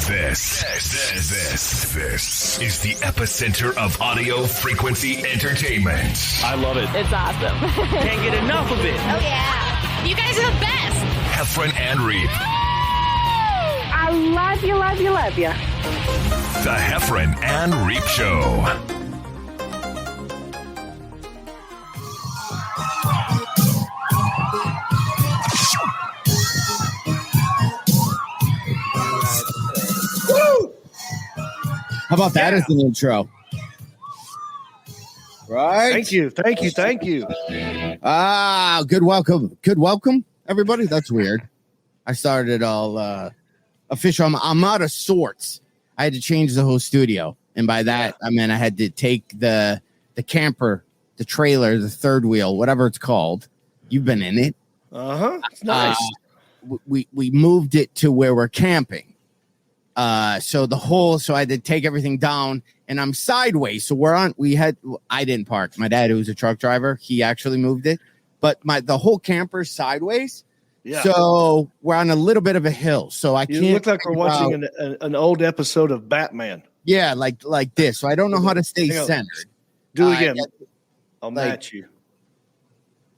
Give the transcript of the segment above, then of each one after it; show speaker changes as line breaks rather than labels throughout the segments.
This is the epicenter of audio frequency entertainment.
I love it.
It's awesome.
Can't get enough of it.
Oh, yeah. You guys are the best.
Heffron and Reep.
I love you, love you, love you.
The Heffron and Reep Show.
How about that as an intro? Right?
Thank you.
Good welcome, everybody. That's weird. I started all official. I'm out of sorts. I had to change the whole studio. And by that, I meant I had to take the camper, the trailer, the third wheel, whatever it's called. You've been in it.
It's nice.
We moved it to where we're camping. So I had to take everything down and I'm sideways. So I didn't park. My dad, who was a truck driver, he actually moved it, but the whole camper's sideways.
Yeah.
So we're on a little bit of a hill. So I can't.
You look like we're watching an old episode of Batman.
Yeah. Like this. So I don't know how to stay centered.
Do it again. I'll match you.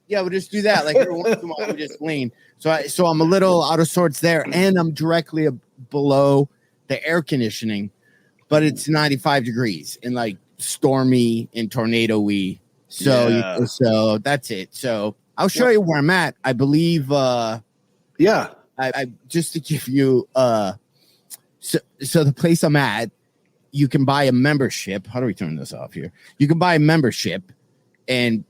Yeah. We'll just do that. Like every once in a while we just lean. So I'm a little out of sorts there and I'm directly below the air conditioning, but it's 95 degrees and like stormy and tornado-y. So that's it. So I'll show you where I'm at. I believe, I just to give you, so the place I'm at, you can buy a membership. How do we turn this off here? You can buy a membership and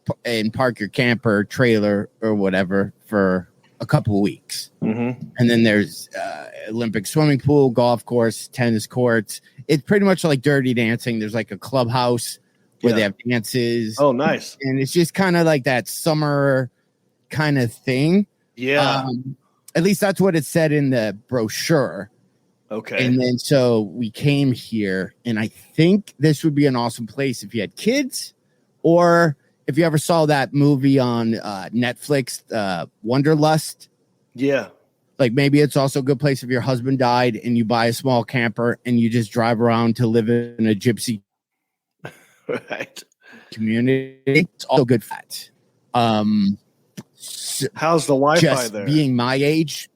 park your camper, trailer, or whatever for a couple of weeks.
Mm-hmm.
And then there's Olympic swimming pool, golf course, tennis courts. It's pretty much like Dirty Dancing. There's like a clubhouse where they have dances.
Oh, nice.
And it's just kind of like that summer kind of thing.
Yeah.
At least that's what it said in the brochure.
Okay.
And then so we came here, and I think this would be an awesome place if you had kids, or if you ever saw that movie on Netflix, Wanderlust.
Yeah.
Like maybe it's also a good place if your husband died and you buy a small camper and you just drive around to live in a gypsy community. It's also good for that.
How's the Wi-Fi
just
there?
Being my age,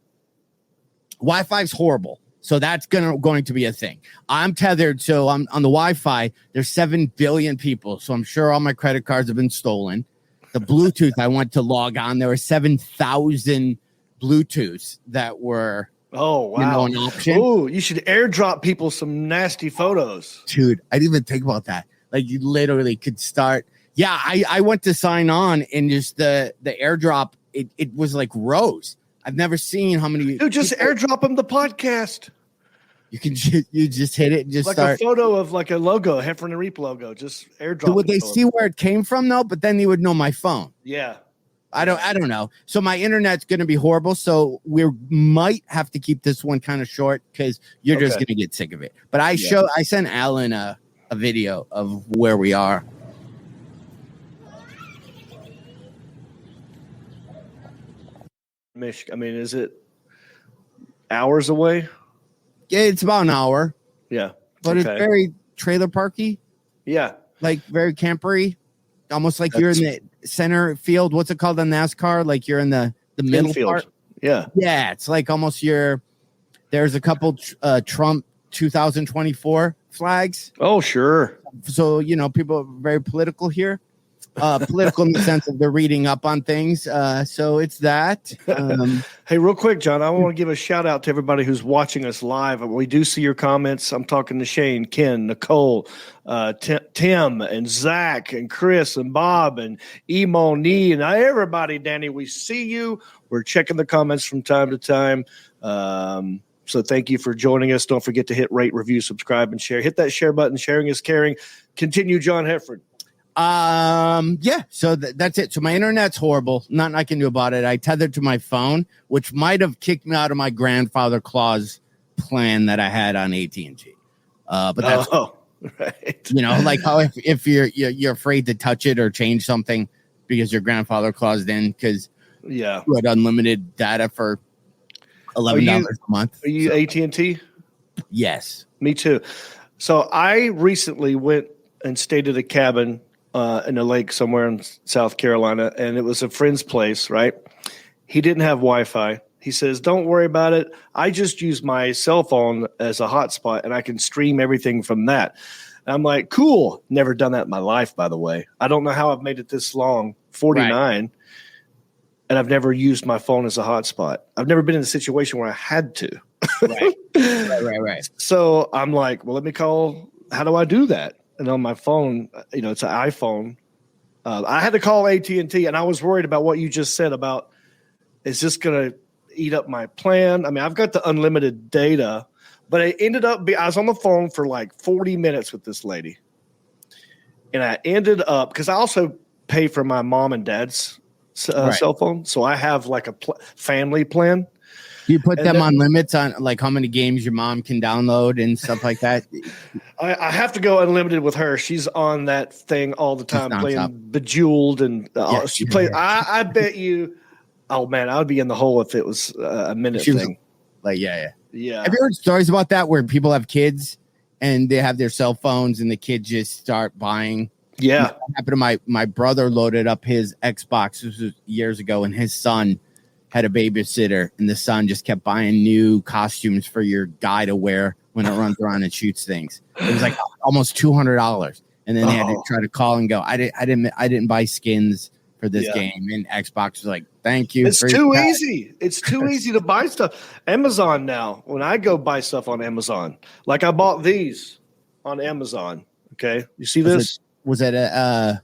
Wi-Fi's horrible. So that's going to be a thing. I'm tethered. So I'm on the Wi-Fi. There's 7 billion people. So I'm sure all my credit cards have been stolen. The Bluetooth, I went to log on. There were 7,000 Bluetooths that were an option.
Oh, you should airdrop people some nasty photos.
Dude, I didn't even think about that. Like you literally could start. Yeah, I went to sign on and just the airdrop, it was like rows. I've never seen how many.
Dude, just airdrop them the podcast.
You can just hit it and just
like
start.
A photo of like a logo, Heffron and Reep logo. Just airdrop.
So would they see where it came from though? But then they would know my phone.
Yeah.
I don't know. So my internet's going to be horrible. So we might have to keep this one kind of short because you're just going to get sick of it. But I sent Alan a video of where we are.
I mean, is it hours away?
Yeah, it's about an hour.
Yeah.
But it's very trailer parky.
Yeah.
Like very campery. Almost like you're in the center field. What's it called on NASCAR? Like you're in the middle
infield
part.
Yeah.
Yeah. It's like almost there's a couple Trump 2024 flags.
Oh, sure.
So, people are very political here. Political in the sense of they're reading up on things. So it's that.
Hey, real quick, John, I want to give a shout out to everybody who's watching us live. We do see your comments. I'm talking to Shane, Ken, Nicole, Tim, and Zach, and Chris, and Bob, and Emoni, and everybody, Danny. We see you. We're checking the comments from time to time. So thank you for joining us. Don't forget to hit rate, review, subscribe, and share. Hit that share button. Sharing is caring. Continue, John Heffron.
So that's it. So my internet's horrible. Nothing I can do about it. I tethered to my phone, which might have kicked me out of my grandfather clause plan that I had on AT&T. But that's
right.
Like how if you're afraid to touch it or change something because your grandfather claused in because you had unlimited data for $11 a month.
Are you AT&T?
Yes.
Me too. So I recently went and stayed at a cabin in a lake somewhere in South Carolina, and it was a friend's place, right? He didn't have Wi-Fi. He says, don't worry about it. I just use my cell phone as a hotspot, and I can stream everything from that. And I'm like, cool. Never done that in my life, by the way. I don't know how I've made it this long, 49, right. And I've never used my phone as a hotspot. I've never been in a situation where I had to.
Right.
So I'm like, well, let me call. How do I do that? And on my phone, it's an iPhone. I had to call AT&T, and I was worried about what you just said about, is this going to eat up my plan? I mean, I've got the unlimited data, but I ended up I was on the phone for like 40 minutes with this lady. And I ended up, because I also pay for my mom and dad's cell phone. So I have like a family plan.
You put them on limits on like how many games your mom can download and stuff like that?
I have to go unlimited with her. She's on that thing all the time playing Bejeweled, and she plays. I bet you, oh man, I would be in the hole if it was a minute thing.
Yeah.
Have you
heard stories about that where people have kids and they have their cell phones and the kids just start buying?
Yeah,
that happened to my brother. Loaded up his Xbox. This was years ago, and his son had a babysitter, and the son just kept buying new costumes for your guy to wear when it runs around and shoots things. It was like almost $200, and then they had to try to call and go, I didn't buy skins for this game, and Xbox was like, thank you.
It's too easy. It's too easy to buy stuff. Amazon now, when I go buy stuff on Amazon, like I bought these on Amazon. Okay, you see this?
Was it a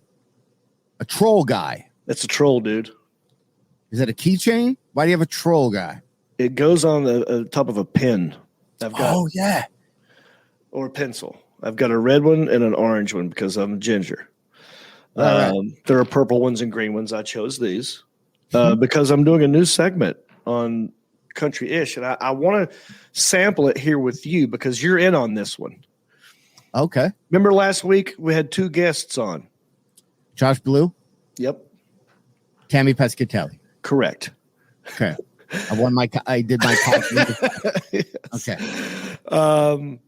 troll guy?
It's a troll, dude.
Is that a keychain? Why do you have a troll guy?
It goes on the top of a pen. Or a pencil. I've got a red one and an orange one because I'm ginger. There are purple ones and green ones. I chose these because I'm doing a new segment on Country-ish, and I want to sample it here with you because you're in on this one.
Okay.
Remember last week we had 2 guests on?
Josh Blue?
Yep.
Tammy Pescatelli.
Correct.
Okay. I did my yes. Okay.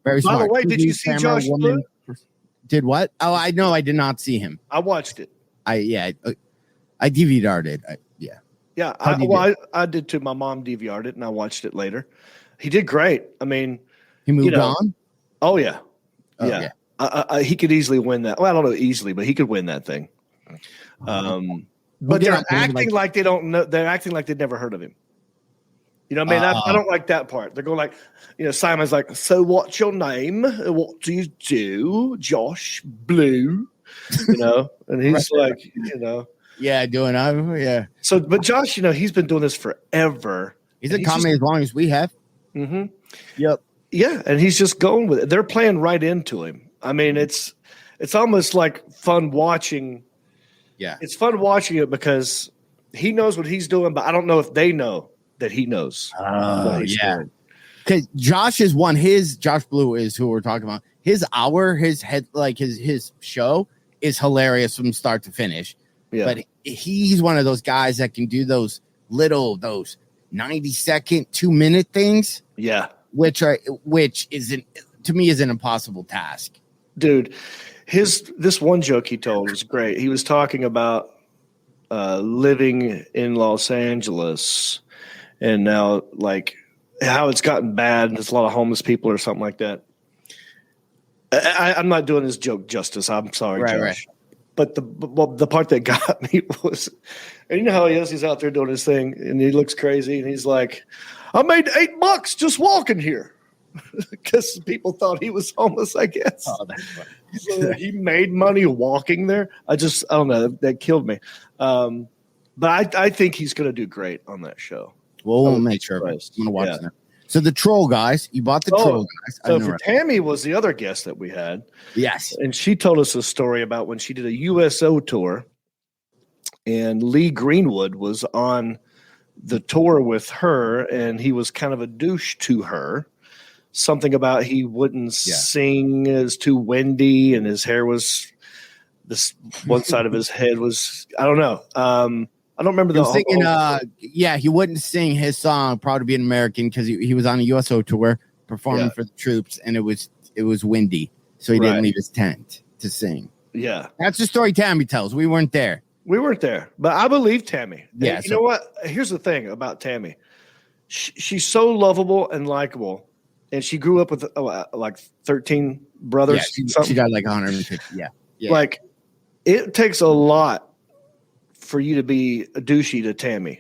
Very smart.
By the way, did you see Josh Blue?
Did what? Oh, I know. I did not see him.
I watched it.
I DVR'd it.
Yeah. I did too. My mom DVR'd it, and I watched it later. He did great. I mean,
he moved on.
Oh yeah. Yeah. He could easily win that. Well, I don't know easily, but he could win that thing. But they're acting like they don't know. They're acting like they'd never heard of him. You know what I mean? I don't like that part. They're going like, Simon's like, so what's your name? What do you do? Josh Blue, and he's like,
Yeah,
So, but Josh, he's been doing this forever.
He's a comedy as long as we have.
Mm-hmm.
Yep.
Yeah, and he's just going with it. They're playing right into him. I mean, it's almost like fun watching.
Yeah. It's
fun watching it because he knows what he's doing, but I don't know if they know that he knows.
What he's doing. Because Josh Blue is who we're talking about. His show is hilarious from start to finish. Yeah. But he's one of those guys that can do those 90-second, 2-minute things.
Yeah.
Which isn't, to me, is an impossible task.
Dude, this one joke he told was great. He was talking about living in Los Angeles and now like how it's gotten bad and there's a lot of homeless people or something like that. I'm not doing this joke justice. I'm sorry, Josh. Right. But the part that got me was, and you know how he is, he's out there doing his thing and he looks crazy and he's like, I made $8 just walking here because people thought he was homeless, I guess. Oh, that's funny. So he made money walking there. I don't know. That killed me. But I think he's going to do great on that show.
Well, we'll make sure. I'm going to watch that. So the troll guys, you bought the troll guys.
So for Tammy was the other guest that we had.
Yes.
And she told us a story about when she did a USO tour and Lee Greenwood was on the tour with her and he was kind of a douche to her. Something about he wouldn't sing, it was too windy and his hair was this one side of his head was, I don't know. I don't remember the
singing. He wouldn't sing his song "Proud to Be an American" because he was on a USO tour, performing for the troops, and it was windy, so he didn't leave his tent to sing.
Yeah,
that's the story Tammy tells. We weren't there.
We weren't there, but I believe Tammy.
Yeah,
you know what? Here's the thing about Tammy. She's so lovable and likable, and she grew up with like 13 brothers.
Yeah, she got like 150. Yeah.
Like, it takes a lot for you to be a douchey to Tammy.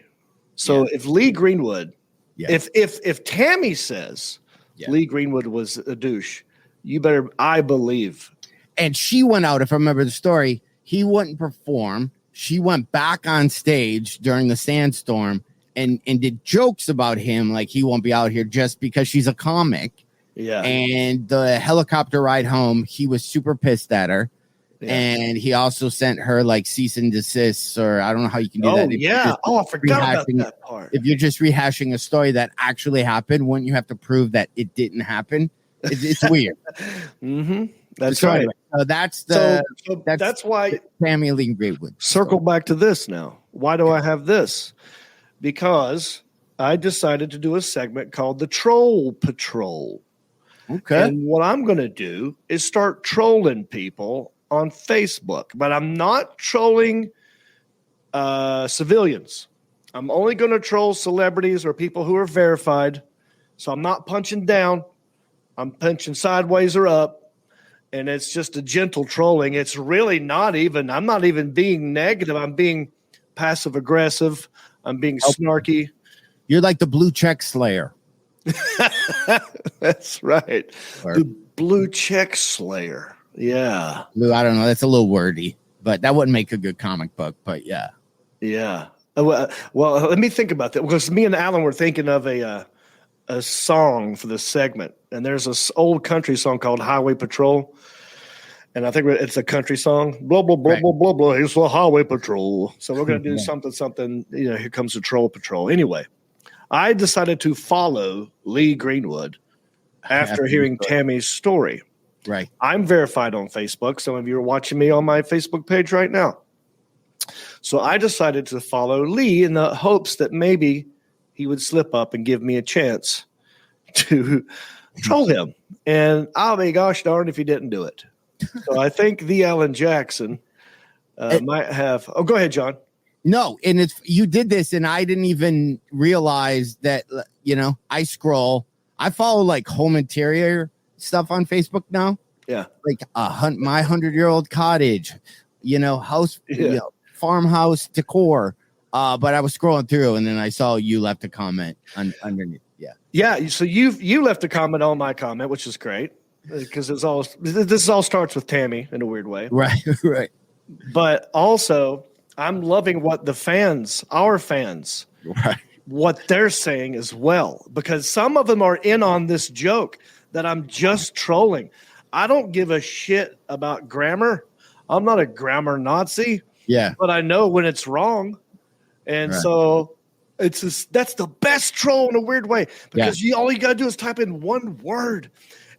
So if Lee Greenwood, if Tammy says Lee Greenwood was a douche, you better, I believe.
And she went out, if I remember the story, he wouldn't perform. She went back on stage during the sandstorm and did jokes about him, like he won't be out here just because she's a comic.
Yeah.
And the helicopter ride home, he was super pissed at her. Yeah. And he also sent her like cease and desist, or I don't know how you can do that.
I forgot about that part.
If you're just rehashing a story that actually happened, wouldn't you have to prove that it didn't happen? It's weird.
That's right.
Anyway, so that's
why
Tammy Lee Greenwood.
Circle back to this now. Why do I have this? Because I decided to do a segment called the Troll Patrol.
Okay.
And what I'm going to do is start trolling people on Facebook, but I'm not trolling civilians. I'm only going to troll celebrities or people who are verified. So I'm not punching down. I'm punching sideways or up. And it's just a gentle trolling. It's really not even, I'm not even being negative. I'm being passive aggressive. I'm being snarky.
You're like the blue check slayer.
That's right. The blue check slayer. Yeah.
I don't know. That's a little wordy, but that wouldn't make a good comic book. But yeah.
Yeah. Well, let me think about that, because me and Alan were thinking of a song for this segment, and there's this old country song called Highway Patrol, and I think it's a country song. Blah blah blah blah blah blah. It's the Highway Patrol. So we're gonna do something. You know, here comes the Troll Patrol. Anyway, I decided to follow Lee Greenwood after hearing Tammy's story.
Right.
I'm verified on Facebook. Some of you are watching me on my Facebook page right now. So I decided to follow Lee in the hopes that maybe he would slip up and give me a chance to troll him. And I'll be gosh darn if he didn't do it. So I think the Alan Jackson might have. Oh, go ahead, John.
No, and you did this, and I didn't even realize that. I scroll. I follow like home interior stuff on Facebook now.
Yeah,
like my 100-year-old cottage, house, farmhouse decor. But I was scrolling through, and then I saw you left a comment underneath.
Yeah. So you left a comment on my comment, which is great, because this all starts with Tammy in a weird way,
right?
But also, I'm loving what our fans, what they're saying as well, because some of them are in on this joke that I'm just trolling. I don't give a shit about grammar. I'm not a grammar Nazi.
Yeah,
but I know when it's wrong. And so that's the best troll in a weird way, because all you got to do is type in one word,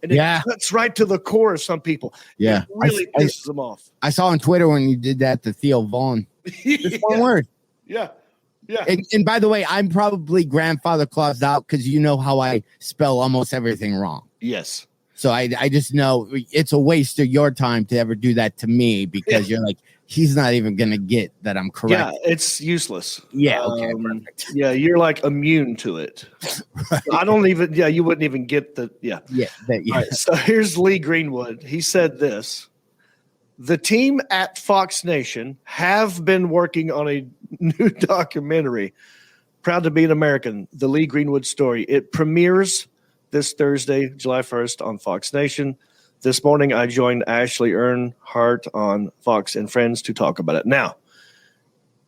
and it cuts right to the core of some people.
Yeah.
It really pisses them off.
I saw on Twitter when you did that to Theo Vaughn. Just one word.
Yeah. Yeah.
And by the way, I'm probably grandfather claused out because you know how I spell almost everything wrong.
Yes.
So I just know it's a waste of your time to ever do that to me, because you're like, he's not even going to get that I'm correct.
Yeah, it's useless.
Yeah, okay, perfect.
Yeah, you're like immune to it. Right. I don't even, you wouldn't even get the,
Yeah.
All right, so here's Lee Greenwood. He said this: the team at Fox Nation have been working on a new documentary, Proud to be an American, the Lee Greenwood story. It premieres this Thursday, July 1st on Fox Nation. This morning, I joined Ashley Earnhardt on Fox and Friends to talk about it. Now,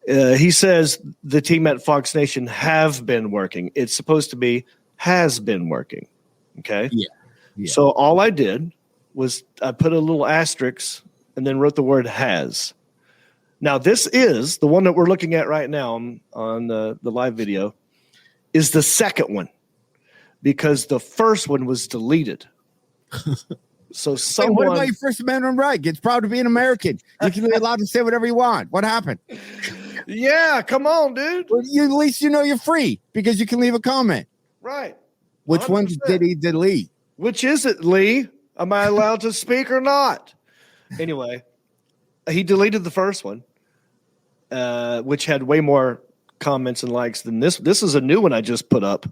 he says the team at Fox Nation have been working. It's supposed to be has been working. Okay?
Yeah.
So all I did was I put a little asterisk and then wrote the word has. Now, this is the one that we're looking at right now on the live video is the second one, because the first one was deleted. So
what about your First Amendment right? It's proud to be an American. You can be allowed to say whatever you want. What happened?
Yeah, come on, dude.
Well, at least you're free because you can leave a comment.
Right.
Which
100%.
ones did he delete?
Which is it, Lee? Am I allowed to speak or not? Anyway, he deleted the first one, which had way more comments and likes than this. This is a new one I just put up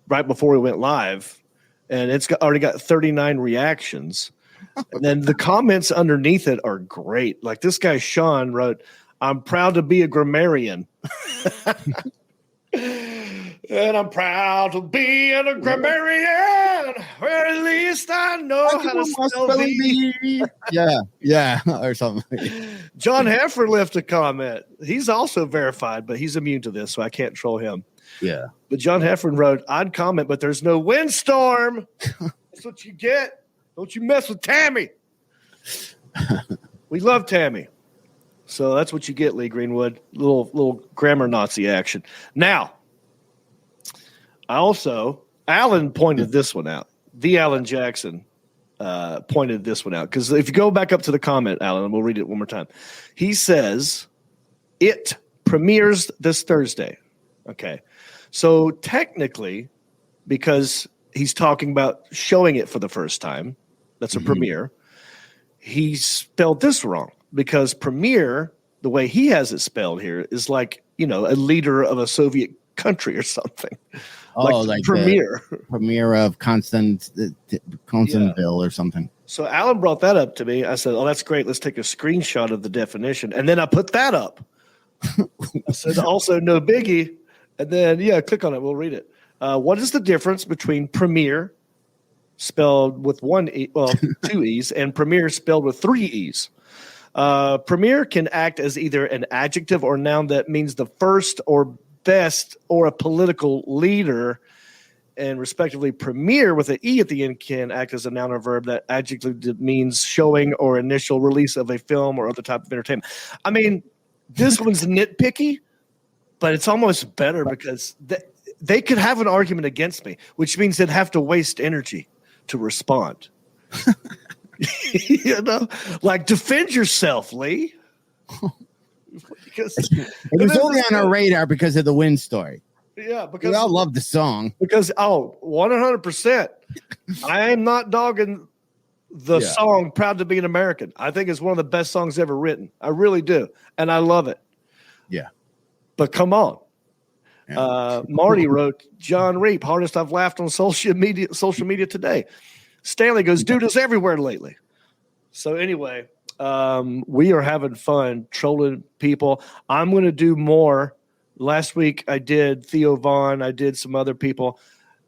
right before we went live, and it's already got 39 reactions. And then the comments underneath it are great. Like this guy, Sean, wrote, "I'm proud to be a grammarian." And I'm proud to be a grammarian, where at least I know how to spell the.
Yeah, or something.
John Heffron left a comment. He's also verified, but he's immune to this, so I can't troll him.
Yeah.
But John Heffron wrote, "I'd comment, but there's no windstorm." That's what you get. Don't you mess with Tammy. We love Tammy. So that's what you get, Lee Greenwood. Little grammar Nazi action. Now, Alan pointed this one out. The Alan Jackson pointed this one out. Because if you go back up to the comment, Alan, and we'll read it one more time. He says, it premieres this Thursday. Okay. So technically, because he's talking about showing it for the first time, that's a premiere, he spelled this wrong. Because premiere, the way he has it spelled here, is like, a leader of a Soviet country or something. Like premier.
Premier of Constantville or something.
So Alan brought that up to me. I said, "Oh, that's great. Let's take a screenshot of the definition." And then I put that up. I said, "Also, no biggie." And then, click on it. We'll read it. What is the difference between premier, spelled with two E's, and premier spelled with three E's? Premier can act as either an adjective or noun that means the first or best or a political leader, and respectively premier with an E at the end can act as a noun or verb that adjective means showing or initial release of a film or other type of entertainment. I mean, this one's nitpicky, but it's almost better because they could have an argument against me, which means they'd have to waste energy to respond. Like defend yourself, Lee. Because
it was only on our radar because of the Win story.
Yeah, because
we all love the song.
Because 100%. I am not dogging the song "Proud to Be an American." I think it's one of the best songs ever written. I really do, and I love it.
Yeah,
but come on. Yeah. Marty wrote, "John Reep, hardest I've laughed on social media today." Stanley goes, "Dude is everywhere lately." So anyway. We are having fun trolling people. I'm going to do more. Last week I did Theo Vaughn. I did some other people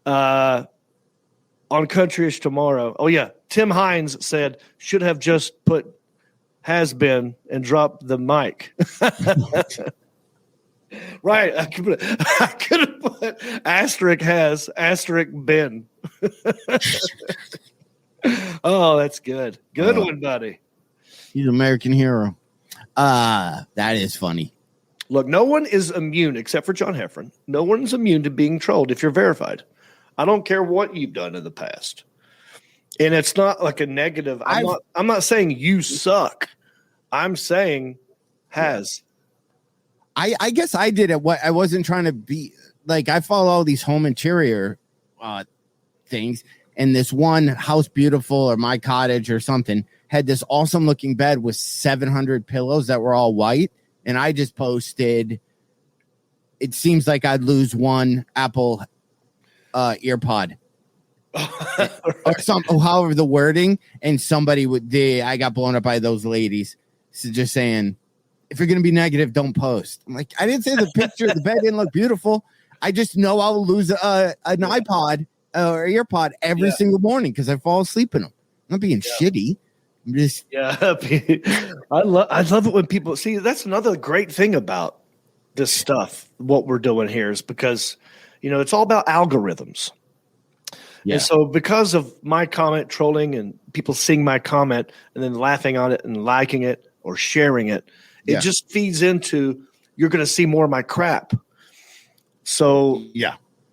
on Countryish tomorrow. Oh, yeah. Tim Hines said, should have just put has been and dropped the mic. Right. I could have put asterisk has, asterisk been. Oh, that's good. Good one, buddy.
He's an American hero. That is funny.
Look, no one is immune except for John Heffron. No one's immune to being trolled if you're verified. I don't care what you've done in the past. And it's not like a negative. I'm not saying you suck. I'm saying has.
I guess I did it. I wasn't trying to be like, I follow all these home interior things. And this one House Beautiful or My Cottage or something had this awesome looking bed with 700 pillows that were all white. And I just posted, it seems like I'd lose one Apple earpod or something, however the wording. And somebody I got blown up by those ladies. So just saying, if you're going to be negative, don't post. I'm like, I didn't say the picture, the bed didn't look beautiful. I just know I'll lose an iPod or earpod every single morning because I fall asleep in them. I'm not being shitty. I'm just
I love it when people see. That's another great thing about this stuff. What we're doing here is because it's all about algorithms. Yeah. And so because of my comment trolling and people seeing my comment and then laughing on it and liking it or sharing it, it just feeds into you're going to see more of my crap. So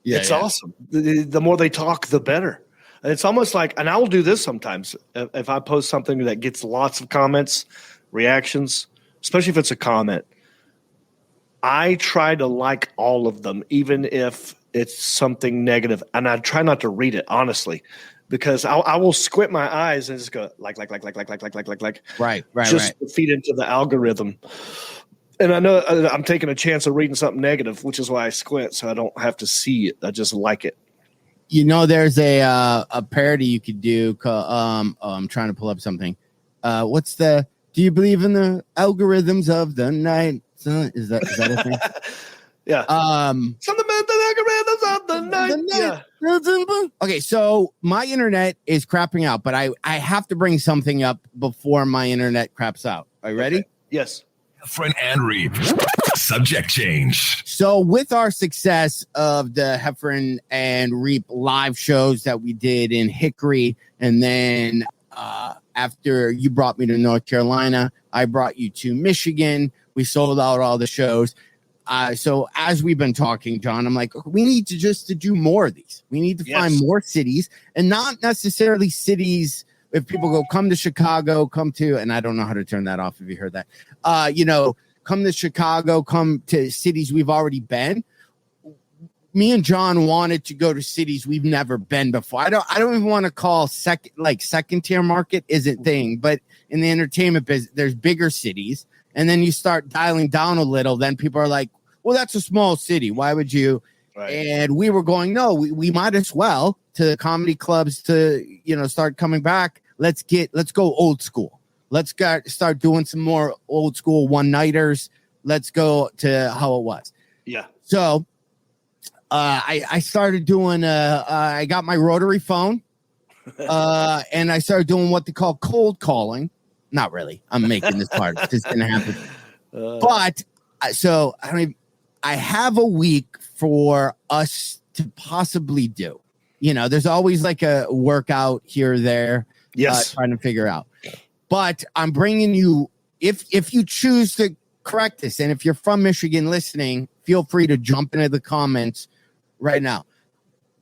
it's awesome. The more they talk, the better. And it's almost like, and I will do this sometimes if I post something that gets lots of comments, reactions, especially if it's a comment. I try to like all of them, even if it's something negative, and I try not to read it honestly, because I will squint my eyes and just go like,
Right.
just to feed into the algorithm. And I know I'm taking a chance of reading something negative, which is why I squint, so I don't have to see it. I just like it.
You know, there's a parody you could do. I'm trying to pull up something. Do you believe in the algorithms of the night? Is that a thing?
Yeah. Something about the algorithms of the night. Yeah.
Okay, so my internet is crapping out, but I have to bring something up before my internet craps out. Are you ready?
Okay. Yes.
Heffron and Reep. Subject change.
So with our success of the Heffron and Reep live shows that we did in Hickory, and then after you brought me to North Carolina, I brought you to Michigan. We sold out all the shows. So as we've been talking, John, I'm like, we need to do more of these. We need to find more cities, and not necessarily cities. If people go, come to Chicago, and I don't know how to turn that off if you heard that, come to Chicago, come to cities we've already been. Me and John wanted to go to cities we've never been before. I don't even want to call second tier market isn't thing, but in the entertainment business, there's bigger cities. And then you start dialing down a little, then people are like, well, that's a small city. Why would you? Right. And we were going, no, we might as well, to comedy clubs to, start coming back. Let's go old school. Let's start doing some more old school one-nighters. Let's go to how it was.
Yeah.
So I started doing, I got my rotary phone and I started doing what they call cold calling. Not really. I'm making this part. It's going to happen. But so I have a week for us to possibly do. There's always like a workout here or there.
Yes.
Trying to figure out. But I'm bringing you, if you choose to correct this, and if you're from Michigan listening, feel free to jump into the comments right now.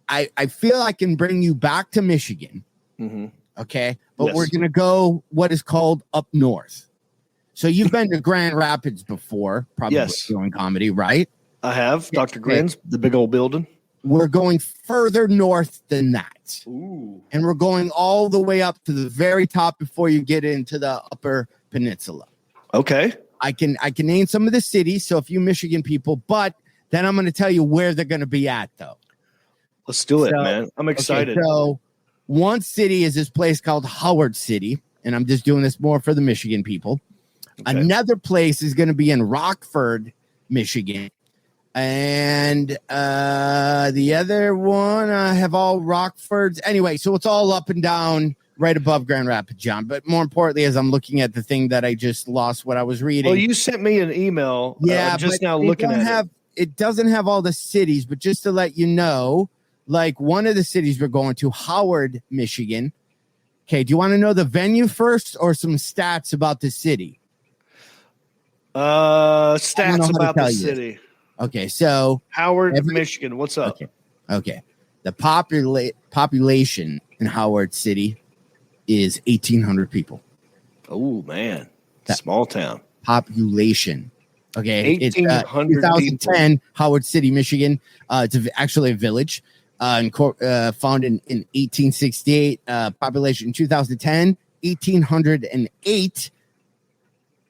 I feel I can bring you back to Michigan. Mm-hmm. Okay. But we're going to go what is called up north. So you've been to Grand Rapids before, probably doing comedy, right?
I have. Dr. Grin's, the big old building.
We're going further north than that.
Ooh.
And we're going all the way up to the very top before you get into the Upper Peninsula.
Okay.
I can name some of the cities, so if you Michigan people, but then I'm going to tell you where they're going to be at, though.
Let's do it, man. I'm excited.
Okay, so one city is this place called Howard City, and I'm just doing this more for the Michigan people. Okay. Another place is going to be in Rockford, Michigan. And the other one, I have all Rockfords. Anyway, so it's all up and down right above Grand Rapids, John. But more importantly, as I'm looking at the thing that I just lost what I was reading.
Well, you sent me an email.
Yeah,
I'm just now looking at it.
It doesn't have all the cities, but just to let you know, like one of the cities we're going to, Howard, Michigan. Okay, do you want to know the venue first or some stats about the city?
Stats about the city.
Okay, so
Howard, Michigan. What's up?
Okay. The population in Howard City is 1,800 people.
Oh man, small town
population. Okay,
1,800
2010
people.
Howard City, Michigan. It's actually a village, founded in 1868. Population in 2010, 1,808.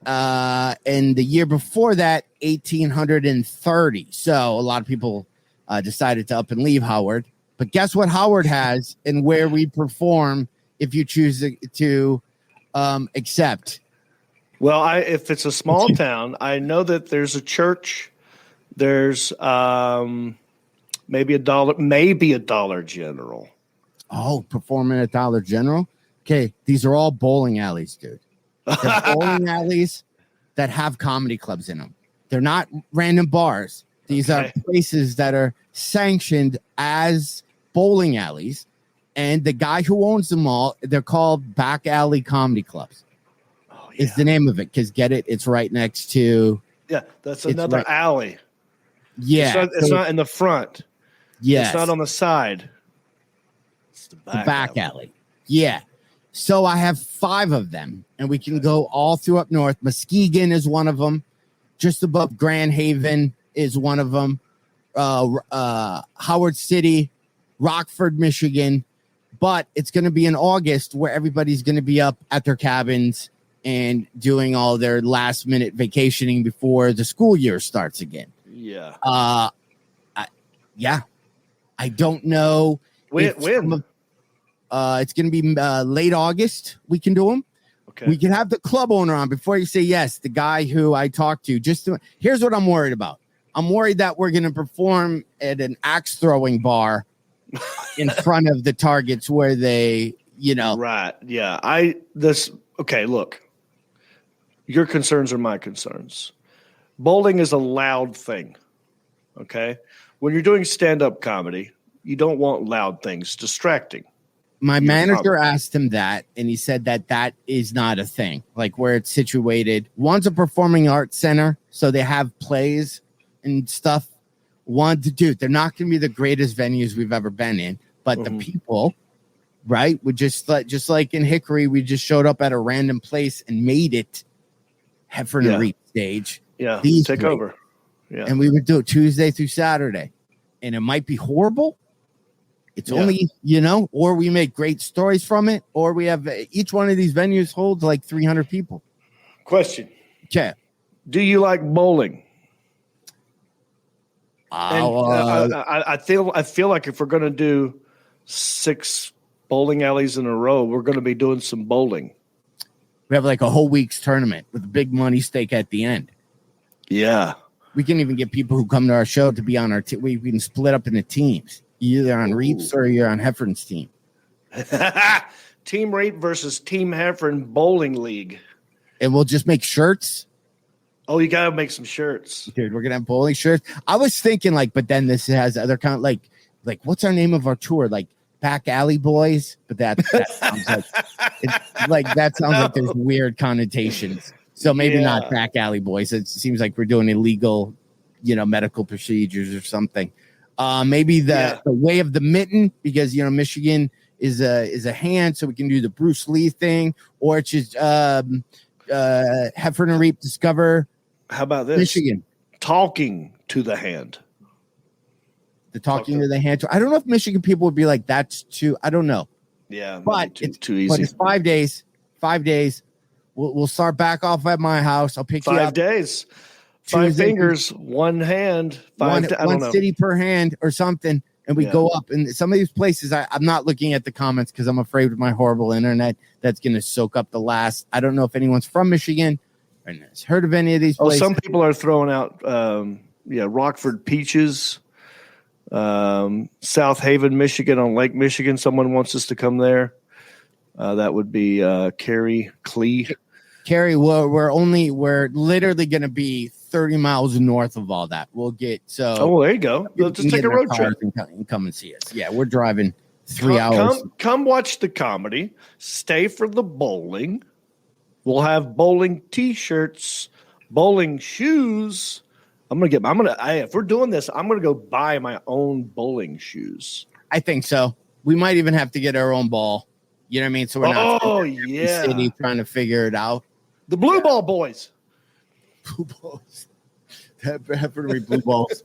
And the year before that, 1,830. So a lot of people decided to up and leave Howard. But guess what Howard has and where we perform if you choose to accept?
Well, if it's a small town, I know that there's a church. There's maybe a Dollar General.
Oh, performing at Dollar General? Okay, these are all bowling alleys, dude. They're bowling alleys that have comedy clubs in them. They're not random bars. These are places that are sanctioned as bowling alleys. And the guy who owns them all, they're called back alley comedy clubs. Oh, yeah. Is the name of it. Because get it? It's right next to.
Yeah, that's another alley.
Yeah.
It's not in the front.
Yeah.
It's not on the side. It's the
back alley. Yeah. So I have 5 of them, and we can go all through up north. Muskegon is one of them. Just above Grand Haven is one of them. Howard City, Rockford, Michigan. But it's going to be in August where everybody's going to be up at their cabins and doing all their last minute vacationing before the school year starts again.
Yeah.
I don't know.
When?
It's going to be late August. We can do them.
Okay.
We can have the club owner on before you say yes. The guy who I talked to. Here's what I'm worried about. I'm worried that we're going to perform at an axe throwing bar in front of the targets where they,
Right. Yeah. Okay, look. Your concerns are my concerns. Bowling is a loud thing. Okay? When you're doing stand-up comedy, you don't want loud things distracting.
My manager asked him that, and he said that is not a thing. Like where it's situated. One's a performing arts center, so they have plays and stuff. Dude, they're not going to be the greatest venues we've ever been in, but the people, right, would just like in Hickory, we just showed up at a random place and made it Heffron and Reep stage.
Yeah, take over. Yeah,
and we would do it Tuesday through Saturday, and it might be horrible. It's only, or we make great stories from it, or we have each one of these venues holds like 300 people.
Question.
Okay.
Do you like bowling? I feel like if we're going to do 6 bowling alleys in a row, we're going to be doing some bowling.
We have like a whole week's tournament with a big money stake at the end. Yeah. We can even get people who come to our show to be on our team. We can split up into teams. You're either on Reep's or you're on Heffron's team.
Team Reep versus Team Heffron Bowling League.
And we'll just make shirts.
Oh, you gotta make some shirts,
dude. We're gonna have bowling shirts. I was thinking but then this has other kind of like what's our name of our tour? Like Back Alley Boys, but that sounds like there's weird connotations. So maybe not Back Alley Boys. It seems like we're doing illegal, medical procedures or something. Maybe the way of the mitten because Michigan is a hand, so we can do the Bruce Lee thing, or it's just Heffron and Reep discover.
How about this?
Michigan.
Talking to the hand.
The talking to the hand. I don't know if Michigan people would be like, that's too, I don't know.
Yeah.
But
it's too easy.
But it's 5 days. 5 days. We'll start back off at my house. I'll pick you up.
5 days. 5 fingers, one hand. One
city per hand or something. And we go up. And some of these places, I'm not looking at the comments because I'm afraid with my horrible internet that's going to soak up the last. I don't know if anyone's from Michigan. Has heard of any of these places.
Some people are throwing out Rockford Peaches, South Haven, Michigan on Lake Michigan. Someone wants us to come there. That would be Carrie Clee.
Carrie, we're literally going to be 30 miles north of all that. We'll get
there you go. Let's just take a road trip
and come and see us. Yeah, we're driving 3 hours.
Come watch the comedy. Stay for the bowling. We'll have bowling T-shirts, bowling shoes. If we're doing this, I'm gonna go buy my own bowling shoes.
I think so. We might even have to get our own ball. You know what I mean? So we're not city trying to figure it out.
The blue ball boys.
Blue balls. Heffron Blue balls.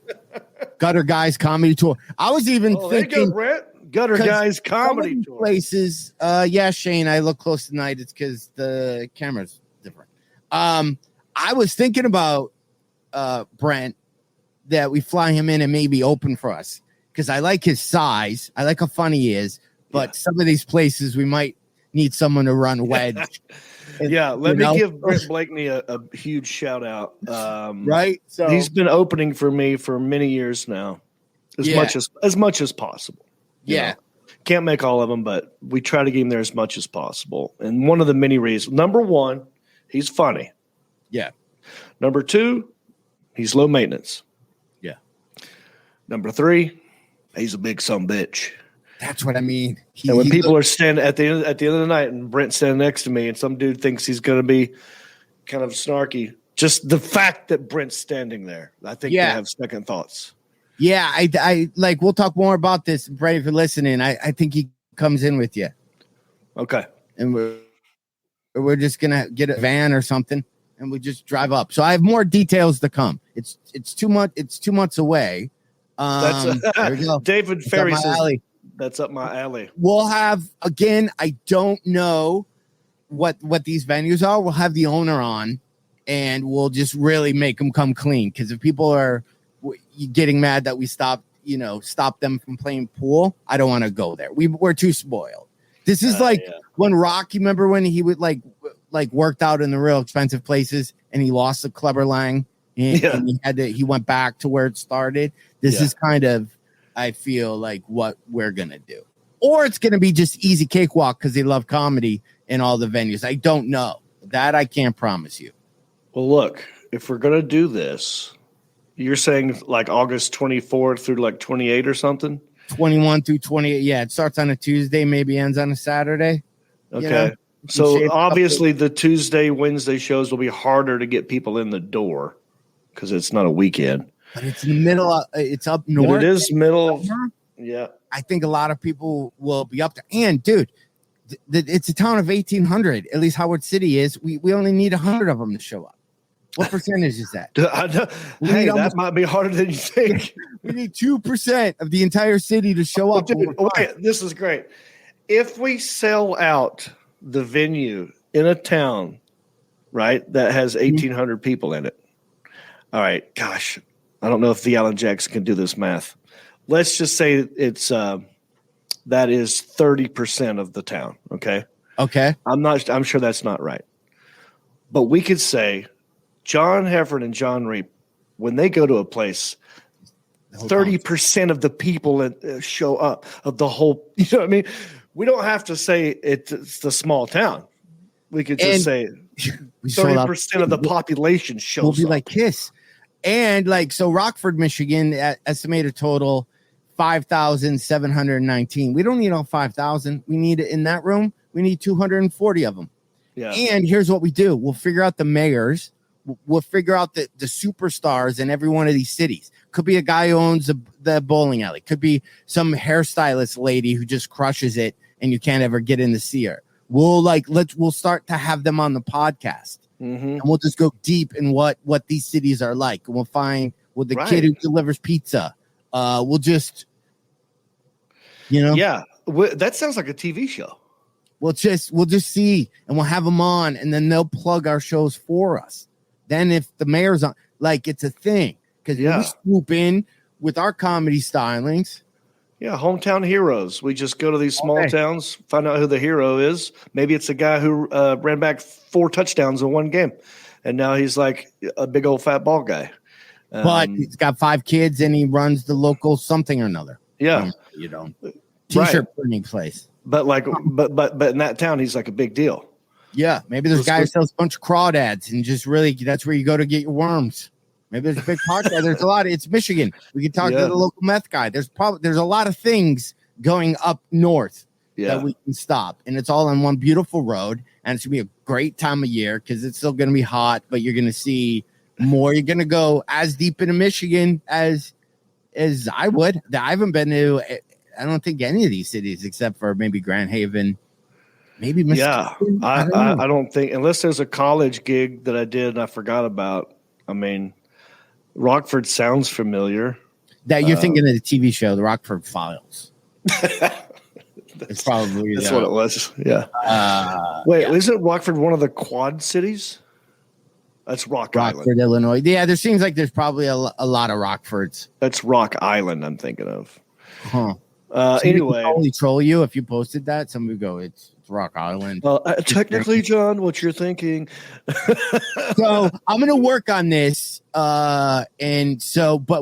Gutter Guys comedy tour. I was even thinking.
There you go, Brett. Gutter Guys comedy tour.
Places. Shane, I look close tonight. It's because the camera's different. I was thinking about Brent that we fly him in and maybe open for us because I like his size. I like how funny he is. But some of these places we might need someone to run wedge.
Let me give Brent Blakeney a huge shout out.
Right,
so he's been opening for me for many years now, as much as possible. Can't make all of them, but we try to get him there as much as possible. And one of the many reasons: number one, he's funny.
Yeah.
Number two, he's low maintenance.
Yeah.
Number three, he's a big sumbitch.
That's what I mean.
And when people are standing at the end of the night, and Brent's standing next to me, and some dude thinks he's going to be kind of snarky, just the fact that Brent's standing there, I think they have second thoughts.
Yeah, I like. We'll talk more about this, Brent. If you're listening, I think he comes in with you.
Okay,
and we're just gonna get a van or something, and we just drive up. So I have more details to come. It's 2 months. It's 2 months away. There we go.
David
It's
Ferry
up my
says
alley.
that's up my alley.
We'll have, again, I don't know what these venues are. We'll have the owner on, and we'll just really make them come clean. Because if people are getting mad that we stop them from playing pool, I don't want to go there. We're too spoiled. This is when Rock, you remember when he would like worked out in the real expensive places and he lost the Clubber Lang and he went back to where it started. This is kind of, I feel like, what we're going to do. Or it's going to be just easy cakewalk because they love comedy in all the venues. I don't know. That I can't promise you.
Well, look, if we're going to do this, you're saying like August 24th through like 28 or something?
21 through 28. Yeah, it starts on a Tuesday, maybe ends on a Saturday.
Okay. So obviously the Tuesday, Wednesday shows will be harder to get people in the door because it's not a weekend.
But it's in the middle. It's up north.
But it is middle. Yeah.
I think a lot of people will be up there. And, dude, it's a town of 1,800. At least Howard City is. We only need 100 of them to show up. What percentage is that?
Hey, that might be harder than you think.
We need 2% of the entire city to show up.
Dude, wait, this is great. If we sell out the venue in a town, right, that has 1,800 people in it. All right, gosh, I don't know if the Alan Jackson can do this math. Let's just say it's that is 30% of the town. Okay. I'm sure that's not right, but we could say John Heffron and John Reep, when they go to a place, 30% of the people that show up of the whole. You know what I mean? We don't have to say it's the small town. We could just say 30% of the population shows up.
We'll be like Kiss. And so Rockford, Michigan, estimated total 5,719. We don't need all 5,000. We need it in that room. We need 240 of them.
Yeah.
And here's what we do. We'll figure out the mayors. We'll figure out the superstars in every one of these cities. Could be a guy who owns the bowling alley. Could be some hairstylist lady who just crushes it and you can't ever get in to see her. We'll start to have them on the podcast. And we'll just go deep in what these cities are like. And we'll find the kid who delivers pizza. We'll just,
Yeah, that sounds like a TV show.
We'll just see, and we'll have them on, and then they'll plug our shows for us. Then if the mayor's on, it's a thing. Because we swoop in with our comedy stylings.
Yeah, hometown heroes. We just go to these small towns, find out who the hero is. Maybe it's a guy who ran back 4 touchdowns in one game, and now he's like a big old fat ball guy.
But he's got 5 kids, and he runs the local something or another.
Yeah,
T-shirt printing place.
But but in that town, he's like a big deal.
Yeah, maybe there's a guy who sells a bunch of crawdads, and just really that's where you go to get your worms. Maybe there's a big park there. There's a lot. It's Michigan. We can talk to the local meth guy. There's a lot of things going up north that we can stop, and it's all on one beautiful road. And it's gonna be a great time of year because it's still gonna be hot, but you're gonna see more. You're gonna go as deep into Michigan as I would. I haven't been to. I don't think any of these cities except for maybe Grand Haven. Maybe Michigan.
Yeah, I don't think unless there's a college gig that I did and I forgot about. I mean. Rockford sounds familiar.
That you're thinking of the TV show, The Rockford Files. It's probably
that's what it was. Yeah. Isn't Rockford one of the Quad cities? That's Rockford, Island.
Illinois. Yeah, there seems like there's probably a lot of Rockfords.
That's Rock Island. I'm thinking of.
Huh.
Anyway,
only troll you if you posted that. Some would go, it's Rock Island.
Well, technically, John, what you're thinking.
So I'm going to work on this. But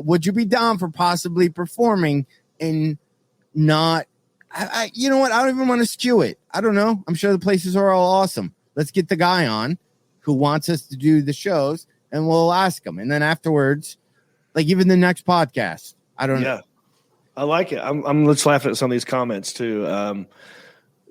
would you be down for possibly performing and not? You know what? I don't even want to skew it. I don't know. I'm sure the places are all awesome. Let's get the guy on who wants us to do the shows, and we'll ask him. And then afterwards, even the next podcast, I don't know.
I like it. I'm let's laugh at some of these comments too.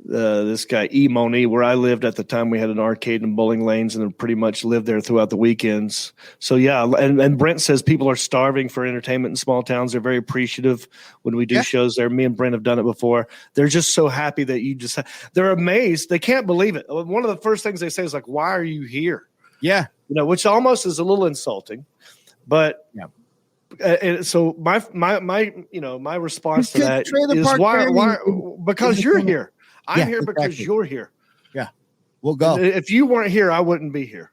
This guy E-Money, where I lived at the time, we had an arcade and bowling lanes, and pretty much lived there throughout the weekends. So yeah, and Brent says people are starving for entertainment in small towns. They're very appreciative when we do shows there. Me and Brent have done it before. They're just so happy that they're amazed. They can't believe it. One of the first things they say is "Why are you here?"
Yeah,
which almost is a little insulting, but And so my response to that
Trailer
is
park
why
Jeremy
because
is
you're
gonna-
here. I'm
Yeah,
here because
exactly.
you're here.
Yeah, we'll go.
And if you weren't here, I wouldn't be here.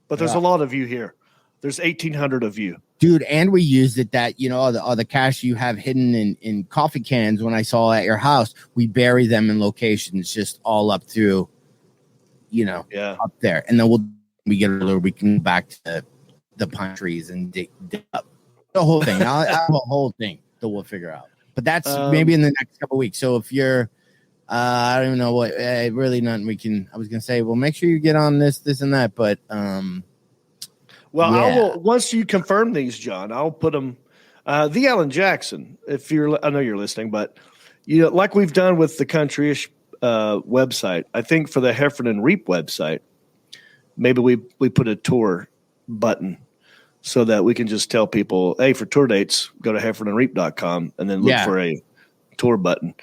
But there's
Yeah.
a lot of you here. There's 1,800 of you.
Dude, and we used it that, all the cash you have hidden in coffee cans when I saw at your house, we bury them in locations just all up through,
Yeah.
up there. And then we get a little, we can go back to the pine trees and dig up the whole thing. I'll have a whole thing that we'll figure out. But that's maybe in the next couple of weeks. So if you're, I don't even know what, really nothing we can, I was going to say, well, make sure you get on this and that. But,
well,
yeah.
I will, once you confirm these, John, I'll put them, the Alan Jackson, I know you're listening, but like we've done with the Countryish website, I think for the Heffron and Reep website, maybe we put a tour button so that we can just tell people, hey, for tour dates, go to heffronandreep.com and then look for a tour button.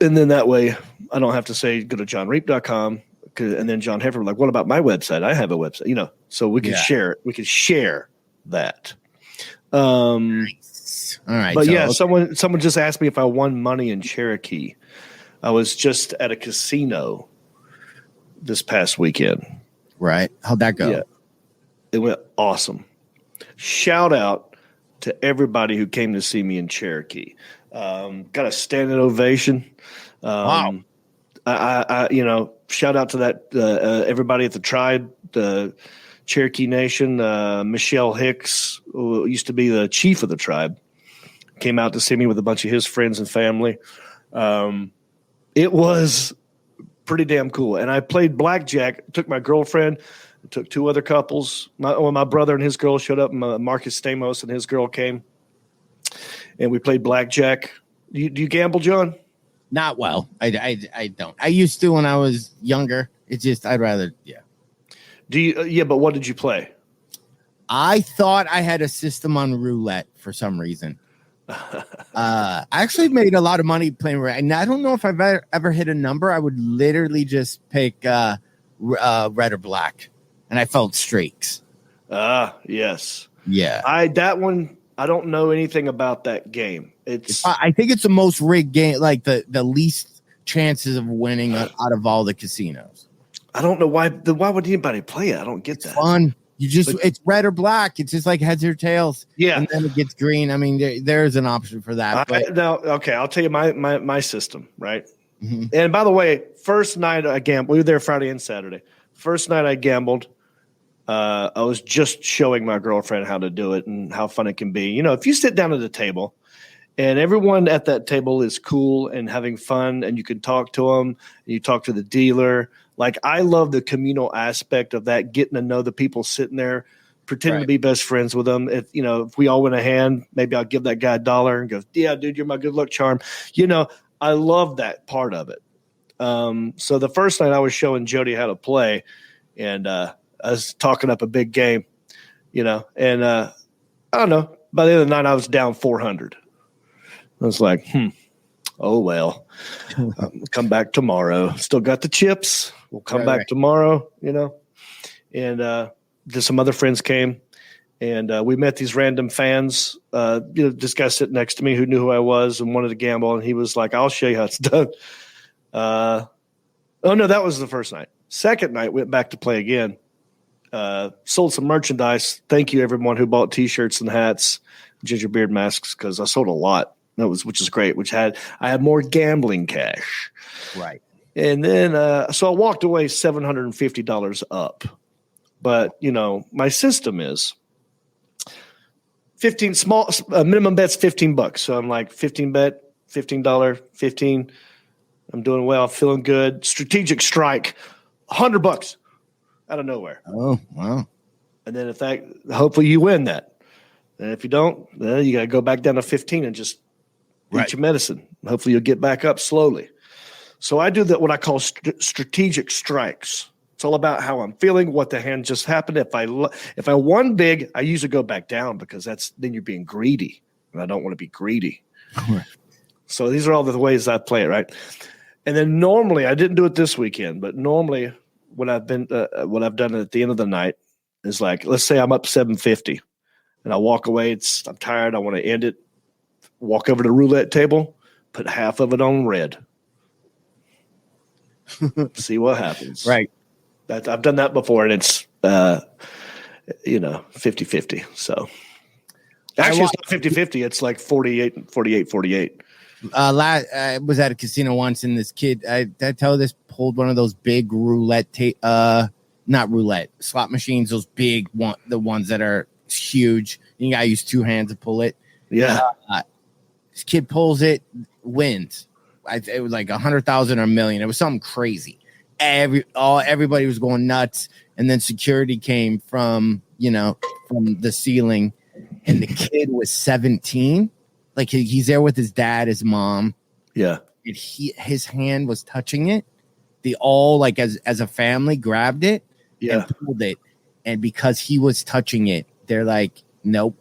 And then that way I don't have to say, go to johnreep.com and then John Heffron, like, what about my website? I have a website, so we can share it. We can share that.
Nice. All right.
But someone just asked me if I won money in Cherokee. I was just at a casino this past weekend.
Right. How'd that go?
Yeah. It went awesome. Shout out to everybody who came to see me in Cherokee. Got a standing ovation.
Wow.
I shout out to that everybody at the tribe, the Cherokee Nation. Michelle Hicks, who used to be the chief of the tribe, came out to see me with a bunch of his friends and family. It was pretty damn cool. And I played blackjack, took my girlfriend, took two other couples. My brother and his girl showed up. Marcus Stamos and his girl came, and we played blackjack. Do you gamble, John?
Not well. I don't. I used to when I was younger. It's just I'd rather. Yeah.
Do you? Yeah, but what did you play?
I thought I had a system on roulette for some reason. I actually made a lot of money playing roulette, and I don't know if I've ever hit a number. I would literally just pick red or black, and I felt streaks.
Yes.
Yeah.
That one. I don't know anything about that game.
I think it's the most rigged game, like the least chances of winning out of all the casinos.
I don't know why. Why would anybody play it? I don't get that.
Fun. It's red or black. It's just like heads or tails.
Yeah.
And then it gets green. I mean, there's an option for that.
I'll tell you my system, right?
Mm-hmm.
And by the way, first night I gambled. We were there Friday and Saturday. First night I gambled. I was just showing my girlfriend how to do it and how fun it can be. If you sit down at a table and everyone at that table is cool and having fun and you can talk to them and you talk to the dealer. Like, I love the communal aspect of that, getting to know the people sitting there, pretending to be best friends with them. If we all win a hand, maybe I'll give that guy $1 and go, yeah, dude, you're my good luck charm. I love that part of it. So the first night I was showing Jody how to play, and I was talking up a big game, and I don't know. By the end of the night, I was down 400. I was like, oh, well, come back tomorrow. Still got the chips. We'll come back tomorrow, And just some other friends came, and we met these random fans. This guy sitting next to me who knew who I was and wanted to gamble, and he was like, I'll show you how it's done. Oh, no, that was the first night. Second night, went back to play again. Sold some merchandise. Thank you, everyone who bought T-shirts and hats, ginger beard masks, because I sold a lot. Which is great. I had more gambling cash,
right?
And then so I walked away $750 up. But my system is 15 small minimum bet's $15. So I'm like 15 bet, $15, 15. I'm doing well, feeling good. Strategic strike, $100 out of nowhere.
Oh wow!
And then hopefully you win that. And if you don't, then you got to go back down to 15 and just eat your medicine. Hopefully you'll get back up slowly. So I do what I call strategic strikes. It's all about how I'm feeling, what the hand just happened. If I won big, I usually go back down because then you're being greedy, and I don't want to be greedy.
Right.
So these are all the ways I play it, right? And then normally, I didn't do it this weekend, but normally what I've done at the end of the night is like, let's say I'm up 750. and I walk away. I'm tired. I want to end it. Walk over to the roulette table, put half of it on red. See what happens.
Right.
I've done that before, and it's 50-50. So actually, it's not 50-50. It's like 48.
I was at a casino once, and this kid, I tell this, pulled one of those big not roulette, slot machines, those big the ones that are huge. You got to use two hands to pull it.
Yeah.
This kid pulls it, wins. It was like 100,000 or $1 million. It was something crazy. Everybody was going nuts, and then security came from the ceiling, and the kid was 17. Like he's there with his dad, his mom.
Yeah.
And his hand was touching it. They all, like, as a family, grabbed it and pulled it. And because he was touching it, they're like, nope.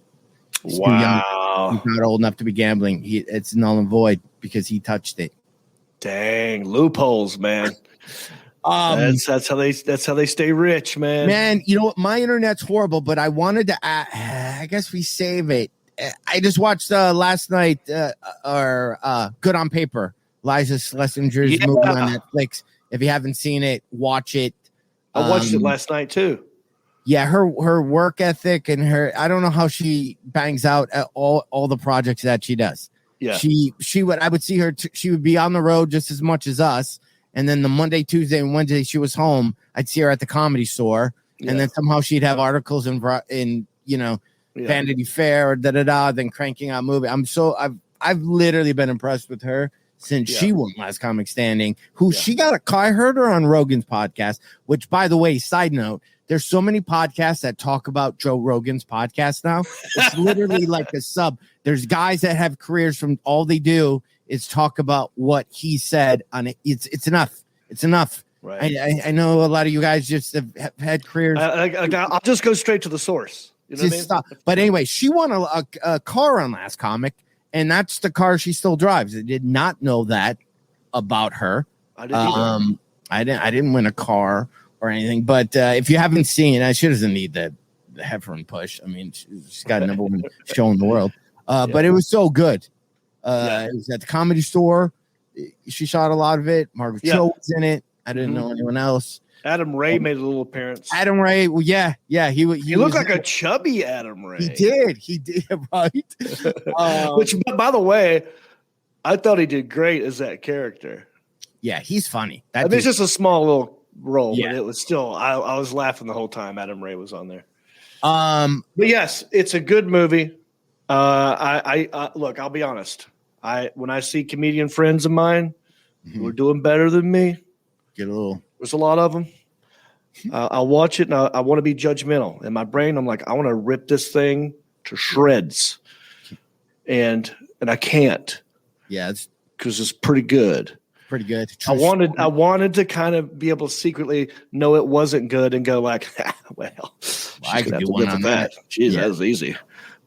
Wow.
He's not old enough to be gambling. It's null and void because he touched it.
Dang, loopholes, man. That's how they stay rich, man.
Man, you know what? My internet's horrible, but I wanted to. I guess we save it. I just watched last night, Good on Paper, Iliza Schlesinger's movie on Netflix. If you haven't seen it, watch it.
I watched it last night too.
Yeah, her work ethic and I don't know how she bangs out all the projects that she does.
Yeah,
I would see her. She would be on the road just as much as us. And then the Monday, Tuesday, and Wednesday she was home, I'd see her at the Comedy Store. Yeah. And then somehow she'd have articles in Vanity Fair or then cranking out movie. I've literally been impressed with her since she won Last Comic Standing. She got I heard her on Rogan's podcast, which, by the way, side note, there's so many podcasts that talk about Joe Rogan's podcast now. It's literally like a sub. There's guys that have careers from all they do is talk about what he said on it. It's enough. It's enough. Right. I know a lot of you guys just have had careers.
I'll just go straight to the source. You know what I mean?
But anyway, she won a car on Last Comic, and that's the car she still drives. I did not know that about her.
I didn't either.
I didn't win a car or anything. But if you haven't seen, she doesn't need the Heffron push. I mean, she's got a number one show in the world. But it was so good. It was at the Comedy Store. She shot a lot of it. Margaret Cho was in it. I didn't know anyone else.
Adam Ray made a little appearance.
Adam Ray, well, yeah. He
looked like a chubby Adam Ray.
He did, right?
Which, by the way, I thought he did great as that character.
Yeah, he's funny.
It's just a small little role, but it was still. I was laughing the whole time Adam Ray was on there. But yes, it's a good movie. I look. I'll be honest. When I see comedian friends of mine who are doing better than me, there's a lot of them. I'll watch it and I want to be judgmental. In my brain, I'm like, I want to rip this thing to shreds, and I can't.
Yeah,
because it's pretty good.
Pretty good.
I wanted to kind of be able to secretly know it wasn't good and go like, well,
I could do one on that.
Jeez, that was easy.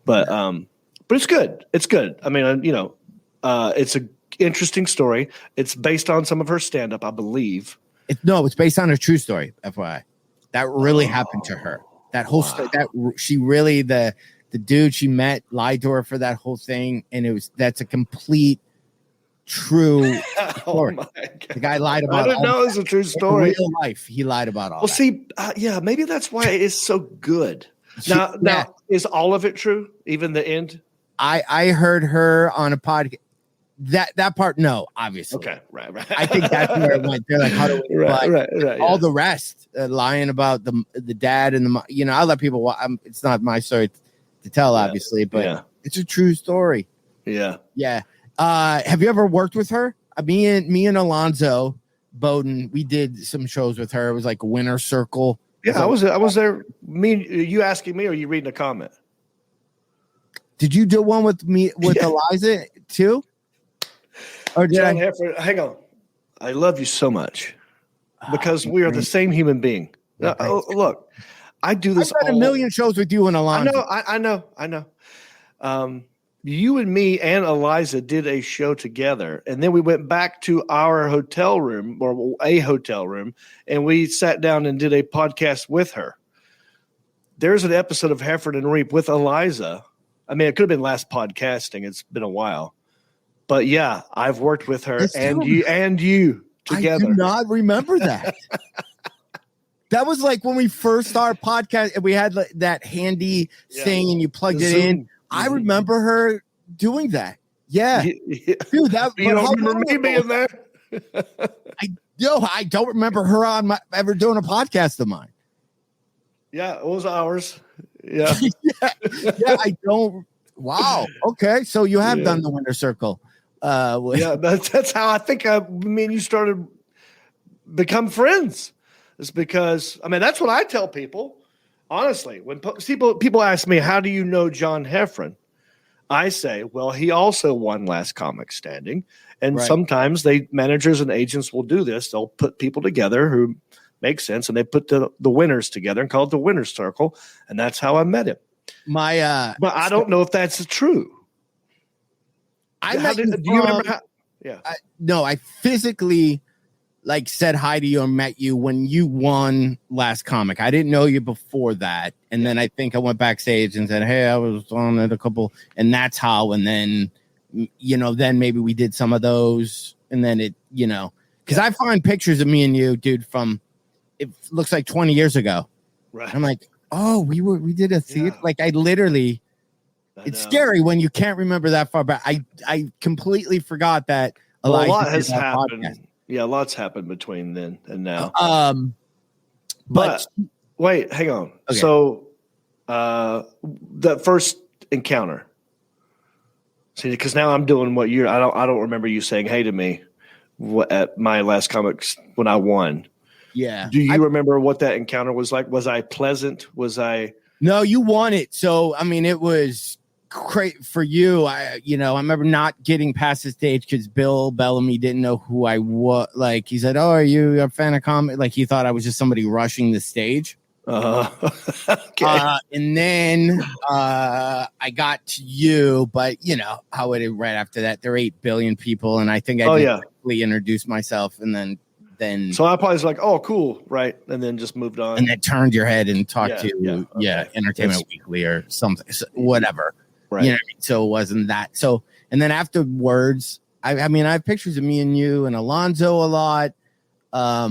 But it's good. It's good. I mean, it's an interesting story. It's based on some of her stand-up, I believe.
It's based on a true story, FYI. That really happened to her. That whole story, she really, the dude she met lied to her for that whole thing, and that's a complete true story. Oh my God. The guy lied about.
I didn't know it was a true story.
In real life, he lied about all.
Well, see, maybe that's why it is so good. Now, is all of it true? Even the end?
I heard her on a podcast. That part, no, obviously.
Okay, right.
I think that's where it went. They're like, how do we?
Right.
All the rest, lying about the dad and the, I let people. It's not my story to tell, obviously, but it's a true story.
Yeah.
Have you ever worked with her? Me and Alonzo Bowden, we did some shows with her. It was like a Winner Circle.
Yeah, I was there. You asking me, or you reading a comment?
Did you do one with me with Iliza too? Or did
Heffron, hang on. I love you so much because we are the same human being. Look, I do this.
I've done a million shows with you and Alonzo.
I know. You and me and Iliza did a show together, and then we went back to our hotel room or a hotel room, and we sat down and did a podcast with her. there's an episode of Heffron and Reep with Iliza. I mean, it could have been last podcasting. It's been a while. But yeah, I've worked with her and you together.
I do not remember that. That was like when we first started podcast and we had like that handy thing and you plugged it in. Mm-hmm. I remember her doing that. Yeah. Dude, that
you don't remember me being there?
I don't remember her ever doing a podcast of mine.
Yeah, it was ours. Yeah.
I don't. Wow. Okay. So you have done the Winter Circle.
That's how I think me and you started become friends. It's because, I mean, that's what I tell people. Honestly, when people ask me, how do you know John Heffron? I say, well, he also won Last Comic Standing. And sometimes managers and agents will do this. They'll put people together who make sense, and they put the winners together and call it the Winner's Circle. And that's how I met him. But I don't know if that's true.
Do you remember how? Yeah. No, I physically said hi to you and met you when you won Last Comic. I didn't know you before that. And then I think I went backstage and said, hey, I was on it a couple. And that's how. And then, then maybe we did some of those. And then because I find pictures of me and you, dude, from it looks like 20 years ago. Right. I'm like, oh, we did a theater. Yeah. I literally, it's scary when you can't remember that far back. I completely forgot that
a lot has happened. Podcast. Yeah, lots happened between then and now.
But
wait, hang on. Okay. So, the first encounter. See, because now I'm doing what I don't remember you saying hey to me at my Last Comics when I won.
Yeah.
Do you remember what that encounter was like? Was I pleasant? Was I?
No, you won it. So, I mean, it was great for you. I remember not getting past the stage because Bill Bellamy didn't know who I was. He said, "Oh, are you a fan of comic?" He thought I was just somebody rushing the stage.
Okay.
And then I got to you, but how it right after that, there are 8 billion people, and I think I quickly introduced myself, and then. So
I probably was like, "Oh, cool, right," and then just moved on,
and then turned your head and talked to Entertainment Weekly or something, whatever.
Right.
You know what I mean? So it wasn't that. So, and then afterwards, I mean, I have pictures of me and you and Alonzo a lot. I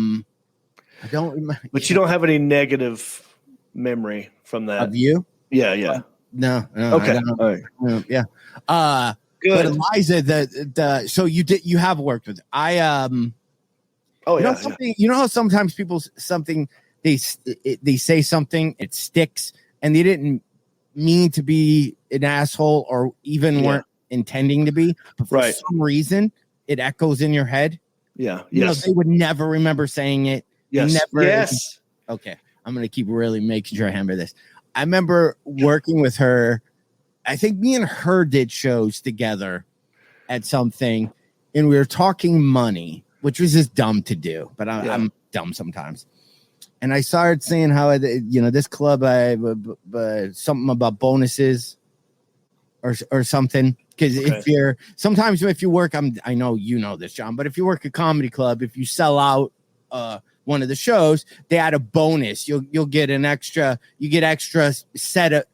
don't remember.
But you don't have any negative memory from that.
Of you?
Yeah.
No.
Okay. All right.
Yeah.
Good.
But Iliza, so you have worked with something. You know how sometimes people they say something, it sticks, and they didn't mean to be an asshole or even weren't intending to be, but for some reason it echoes in your head.
Yeah. Yes.
They would never remember saying it.
Yes. Yes.
Okay. I'm gonna keep really making sure I remember this. I remember working with her. I think me and her did shows together at something, and we were talking money, which was just dumb to do, but I'm dumb sometimes. And I started saying how, this club, something about bonuses or something. Because if you work, I know you know this, John, but if you work a comedy club, if you sell out one of the shows, they add a bonus. You'll get extra set of,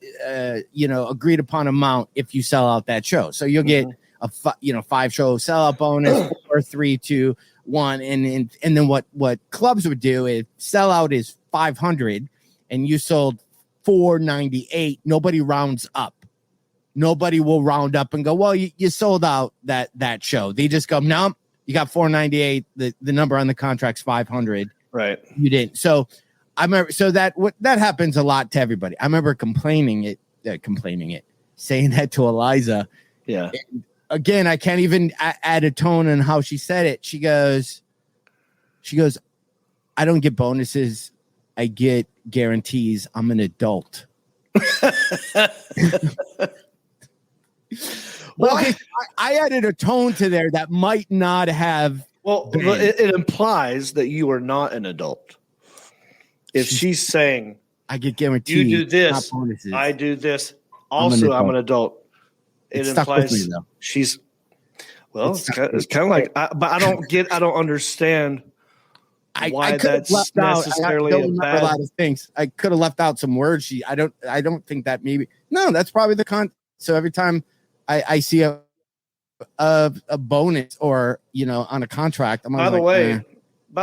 agreed upon amount if you sell out that show. So you'll get a 5-show sellout bonus or 3, 2, 1, and then what clubs would do is sellout is 500 and you sold 498. Nobody rounds up. Nobody will round up and go, well, you sold out that show. They just go, no, you got 498. The number on the contract's 500.
Right.
You didn't. So I remember. So that happens a lot to everybody. I remember complaining it, saying that to Iliza.
Yeah.
And again, I can't even add a tone in how she said it. She goes, I don't get bonuses. I get guarantees. I'm an adult. Well, I added a tone to there that might not have.
Well, it implies that you are not an adult. If she's saying,
I get guaranteed,
you do this, I do this. Also, I'm an adult. It implies me, she's. Well, it's kind of like, but I don't understand why
could have
that's
left out.
necessarily
I don't
a
remember
bad.
a lot of things. I could have left out some words. I don't think that maybe. No, that's probably the con. So every time I see a bonus or on a contract, I'm
By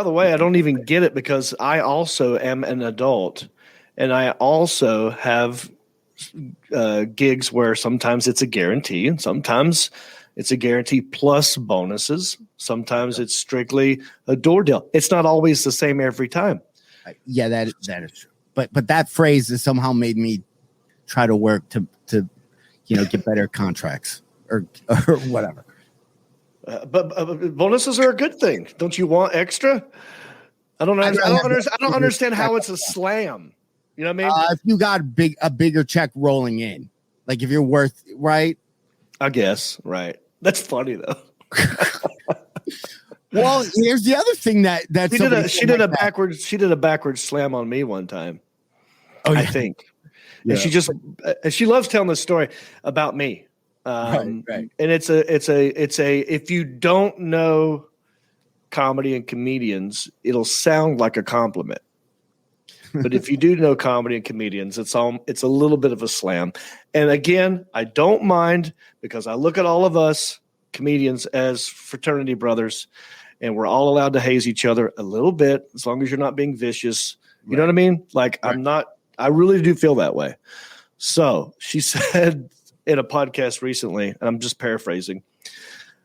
the way, I don't even get it because I also am an adult, and I also have gigs where sometimes it's a guarantee, and sometimes it's a guarantee plus bonuses. Sometimes it's strictly a door deal. It's not always the same every time.
Yeah, that is true. But that phrase has somehow made me try to work to get better contracts or whatever.
But bonuses are a good thing. Don't you want extra? I don't understand how it's a slam. You know what I mean?
If you got a bigger check rolling in, like if you're worth right.
I guess right. That's funny though.
Well, here's the other thing that
she did a backwards slam on me one time.
Oh, yeah.
I think.
Yeah.
And she loves telling the story about me.
Right.
And it's a if you don't know comedy and comedians, it'll sound like a compliment. But if you do know comedy and comedians, it's a little bit of a slam. And again, I don't mind because I look at all of us comedians as fraternity brothers, and we're all allowed to haze each other a little bit as long as you're not being vicious. You know what I mean? Like I really do feel that way. So she said in a podcast recently, and I'm just paraphrasing,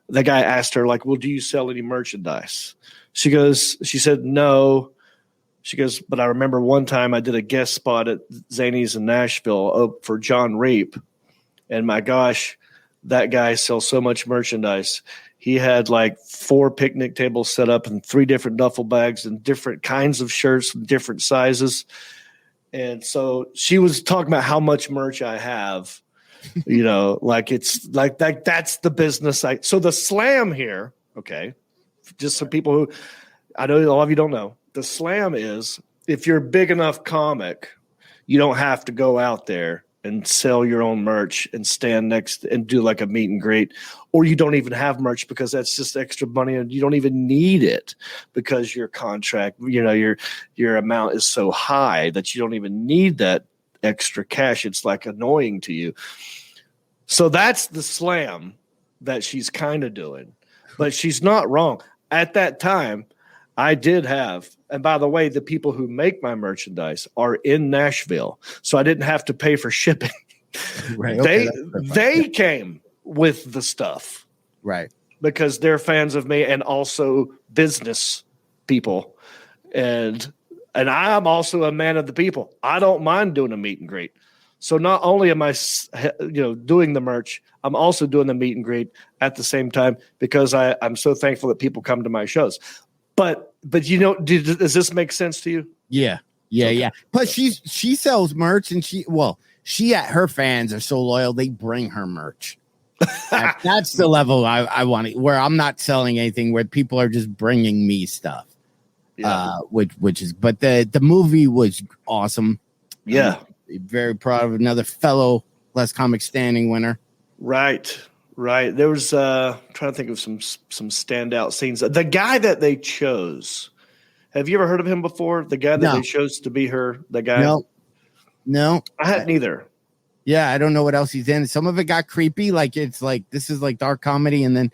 the guy asked her, like, well, do you sell any merchandise? She said, no. She goes, but I remember one time I did a guest spot at Zany's in Nashville for John Reep. And my gosh, that guy sells so much merchandise. He had like 4 picnic tables set up and 3 different duffel bags and different kinds of shirts and different sizes. And so she was talking about how much merch I have, like it's like that's the business. So the slam here, okay, just some people who I know a lot of you don't know. The slam is if you're a big enough comic, you don't have to go out there and sell your own merch and stand next and do like a meet and greet, or you don't even have merch because that's just extra money and you don't even need it because your contract, your amount is so high that you don't even need that extra cash. It's like annoying to you. So that's the slam that she's kind of doing, but she's not wrong. At that time, I did have, and by the way, the people who make my merchandise are in Nashville, so I didn't have to pay for shipping.
Right. Okay,
they came with the stuff,
right?
Because they're fans of me and also business people, and I'm also a man of the people. I don't mind doing a meet and greet. So not only am I, doing the merch, I'm also doing the meet and greet at the same time because I'm so thankful that people come to my shows. But does this make sense to you?
Yeah. But she sells merch, and her fans are so loyal they bring her merch. That's the level I want to, where I'm not selling anything, where people are just bringing me stuff. Yeah. Which is, but the movie was awesome.
Yeah,
I'm very proud of another fellow Less Comic Standing winner.
Right. There was trying to think of some standout scenes. The guy that they chose. Have you ever heard of him before? The guy that they chose to be the guy.
No,
I hadn't either.
Yeah, I don't know what else he's in. Some of it got creepy. Like it's like this is like dark comedy, and then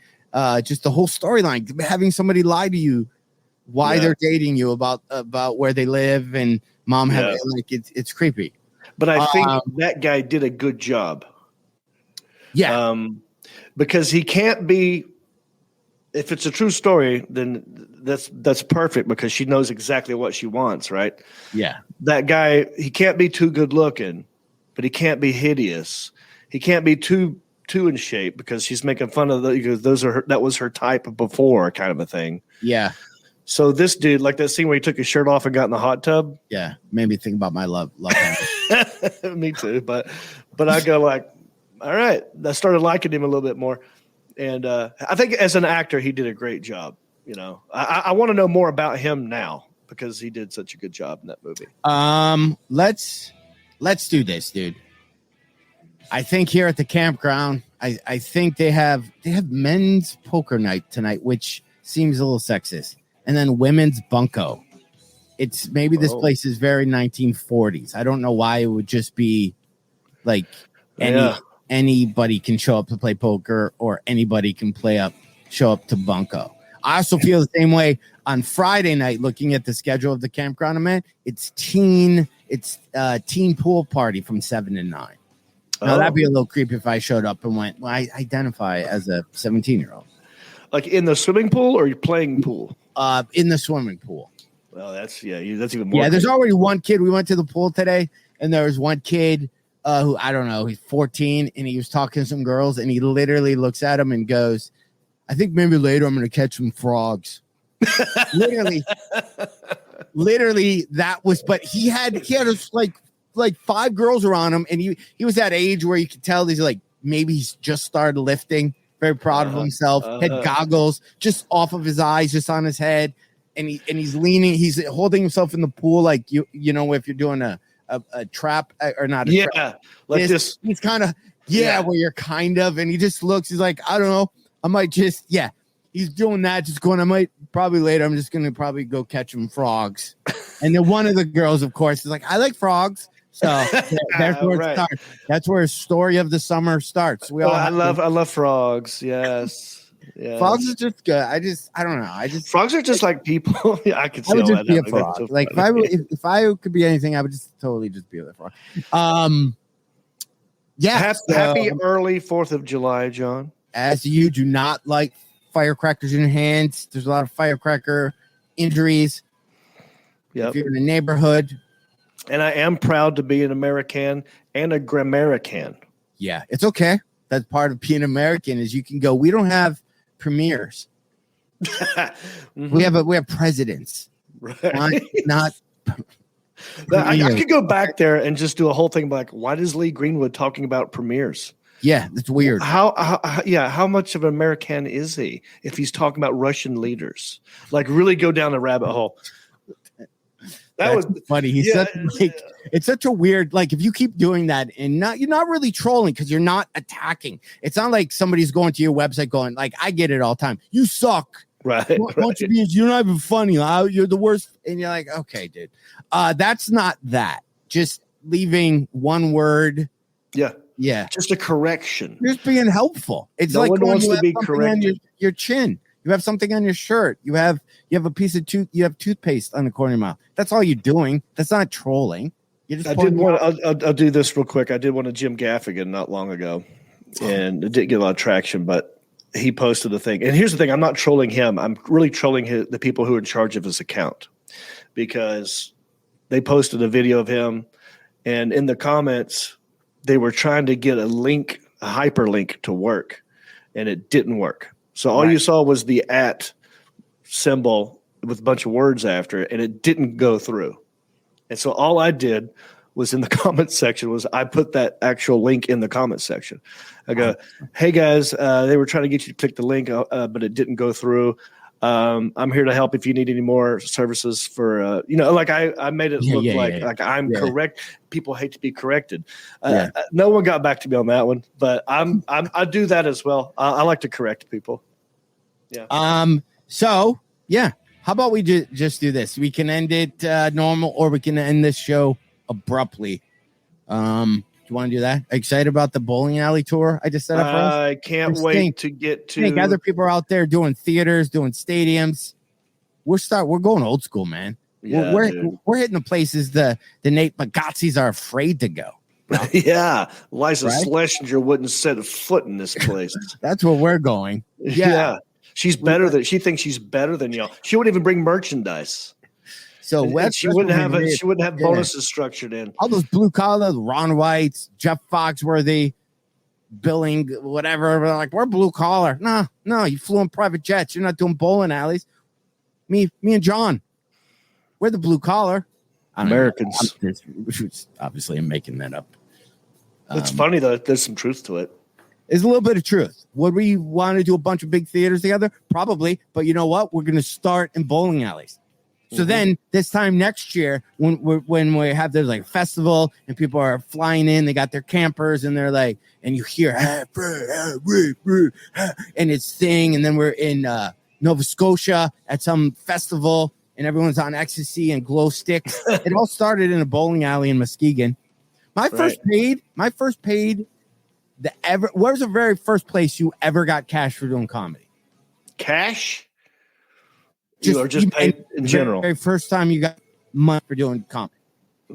just the whole storyline, having somebody lie to you why they're dating you about where they live and mom had like it's creepy.
But I think that guy did a good job.
Yeah.
Because he can't be, if it's a true story, then that's perfect because she knows exactly what she wants, right?
Yeah.
That guy, he can't be too good looking, but he can't be hideous. He can't be too in shape because she's making fun of that was her type before, kind of a thing.
Yeah.
So this dude, like that scene where he took his shirt off and got in the hot tub.
Yeah, made me think about my love.
Me too, but I go like, all right. I started liking him a little bit more, and I think as an actor, he did a great job. I want to know more about him now because he did such a good job in that movie.
Let's do this, dude. I think here at the campground, I think they have men's poker night tonight, which seems a little sexist. and then women's bunco. It's maybe this place is very 1940s. I don't know why it would just be like anybody can show up to play poker or anybody can show up to bunco. I also feel the same way on Friday night. Looking at the schedule of the campground I'm at, it's teen pool party from 7 to 9. Now that'd be a little creepy if I showed up and went, well, I identify as a 17-year-old.
Like in the swimming pool or you're playing pool?
In the swimming pool.
Well, that's even more.
Yeah, there's already one kid. We went to the pool today, and there was one kid who, I don't know, he's 14, and he was talking to some girls, and he literally looks at him and goes, I think maybe later I'm going to catch some frogs. literally that was, but he had like 5 girls around him, and he was that age where you could tell he's like, maybe he's just started lifting, very proud of himself, had goggles just off of his eyes, just on his head. And he's leaning, he's holding himself in the pool like you know if you're doing a trap or not. Trap.
Like this.
He's kind of where you're kind of, and he just looks. He's like, I don't know, I might just He's doing that, just going. I might probably later. I'm just gonna probably go catch some frogs. And then one of the girls, of course, is like, I like frogs. So that's where it starts. That's where a story of the summer starts.
I love frogs. Yes. Yeah.
Frogs is just good. I don't know.
Frogs are just like people. Yeah, I could see all that.
Be a frog. So like if I could be anything, I would just totally just be a frog.
Happy early 4th of July, John.
As you do not like firecrackers in your hands. There's a lot of firecracker injuries.
Yeah.
If you're in a neighborhood.
And I am proud to be an American and a Grammarican.
Yeah, it's okay. That's part of being American is you can go, we don't have premiers.
Mm-hmm.
We have presidents.
Right.
Not
I could go back there and just do a whole thing like, why does Lee Greenwood talking about premiers?
Yeah, that's weird.
How much of an American is he if he's talking about Russian leaders? Like really go down the rabbit hole. That was
funny. It's such a weird, like if you keep doing that and you're not really trolling because you're not attacking. It's not like somebody's going to your website going like, I get it all the time. You suck.
Right.
You're not even funny. You're the worst. And you're like, okay, dude. That's not that. Just leaving one word.
Yeah.
Yeah.
Just a correction.
You're just being helpful. It's
no
like
one wants to be corrected.
On your chin. You have something on your shirt. You have a piece of you have toothpaste on the corner of your mouth. That's all you're doing. That's not trolling.
I'll do this real quick. I did one to Jim Gaffigan not long ago, and it didn't get a lot of traction, but he posted a thing. And here's the thing. I'm not trolling him. I'm really trolling the people who are in charge of his account because they posted a video of him, and in the comments, they were trying to get a hyperlink to work, and it didn't work. So all you saw was the @ symbol with a bunch of words after it, and it didn't go through. And so all I did was in the comment section was I put that actual link in the comment section. I go, hey guys, they were trying to get you to click the link, but it didn't go through. I'm here to help if you need any more services for, like I made it look like I'm correct. People hate to be corrected. No one got back to me on that one, but I do that as well. I like to correct people. Yeah.
So yeah, how about we just do this? We can end it normal, or we can end this show abruptly. Do you want to do that? Excited about the bowling alley tour I just set up for us?
I can't wait to get to.
I think other people are out there doing theaters, doing stadiums. We're going old school, man.
Yeah,
we're hitting the places the Nate Bagazzis are afraid to go.
Yeah, Iliza Schlesinger wouldn't set a foot in this place.
That's where we're going.
Yeah. She thinks she's better than y'all. She wouldn't even bring merchandise.
So
she wouldn't have bonuses structured in.
All those blue collar, Ron Whites, Jeff Foxworthy, Billing, whatever. We're like, we're blue collar. No, you flew in private jets. You're not doing bowling alleys. Me and John, we're the blue collar
Americans.
Obviously, I'm making that up.
It's funny though. There's some truth to it.
There's a little bit of truth. Would we want to do a bunch of big theaters together? Probably. But you know what? We're going to start in bowling alleys. So then this time next year, when we have there's like festival and people are flying in, they got their campers and they're like, and you hear, and it's thing. And then we're in Nova Scotia at some festival, and everyone's on ecstasy and glow sticks. It all started in a bowling alley in Muskegon. My first paid. Where's the very first place you ever got cash for doing comedy?
Cash? Just paid in general.
Very first time you got money for doing comedy.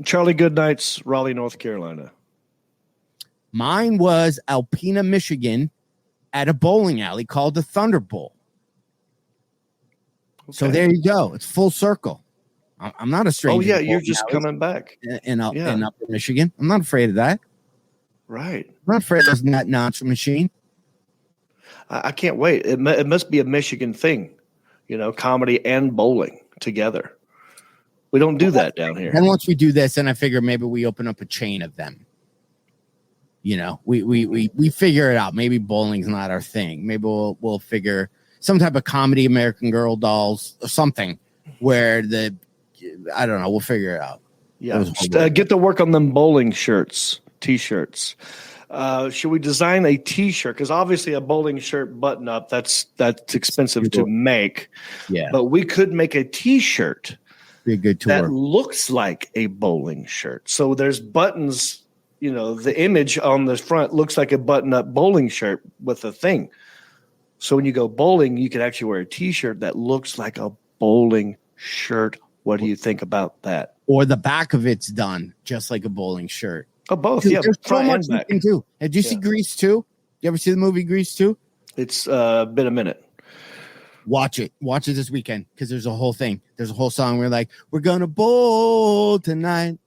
Charlie Goodnight's Raleigh, North Carolina.
Mine was Alpena, Michigan, at a bowling alley called the Thunder Bowl. Okay. So there you go. It's full circle. I'm not a stranger.
Oh, yeah, you're just coming back.
In Upper Michigan. I'm not afraid of that.
Right.
I'm not afraid of that notch machine.
I can't wait. It must be a Michigan thing, comedy and bowling together. We don't do that down here.
And once we do this, then I figure maybe we open up a chain of them. We figure it out. Maybe bowling's not our thing. Maybe we'll figure some type of comedy, American Girl dolls, or something where I don't know. We'll figure it out.
Yeah. Get to work on them bowling shirts, T-shirts. Should we design a T-shirt? Because obviously a bowling shirt button up, that's expensive to make. Yeah. But we could make a T-shirt.
Be a good tour.
That looks like a bowling shirt. So there's buttons, the image on the front looks like a button-up bowling shirt with a thing. So when you go bowling, you could actually wear a T-shirt that looks like a bowling shirt. What do you think about that?
Or the back of it's done just like a bowling shirt.
Oh, both.
Dude,
yeah.
There's so much you can do. Did you see Grease 2? You ever see the movie Grease 2?
It's been a minute.
Watch it this weekend because there's a whole thing. There's a whole song where we're gonna bowl tonight.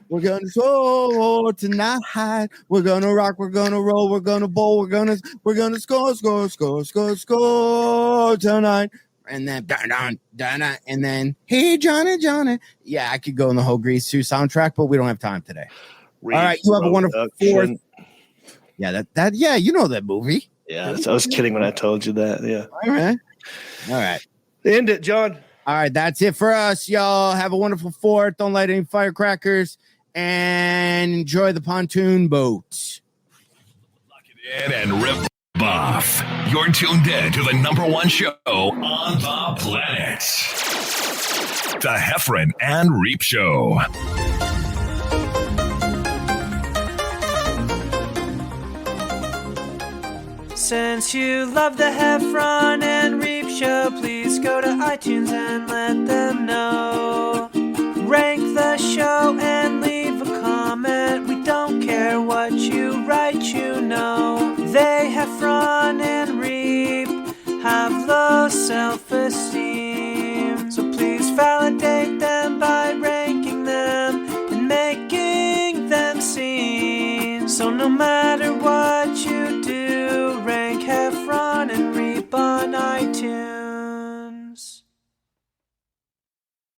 We're gonna bowl tonight. We're gonna rock. We're gonna roll. We're gonna bowl. We're gonna score tonight. And then and then hey Johnny. Yeah, I could go in the whole Grease 2 soundtrack, but we don't have time today. All right, you have a wonderful 4th. Yeah, that you know that movie.
Yeah, I was kidding when I told you that. Yeah.
All right.
End it, John.
All right, that's it for us, y'all. Have a wonderful 4th. Don't light any firecrackers and enjoy the pontoon boat.
Lock it in and rip off. You're tuned in to the #1 show on the planet. The Heffron and Reep Show.
Since you love the Heffron and Reep Show, please go to iTunes and let them know. Rank the show and leave a comment. We don't care what you write, They, Heffron and Reep, have low self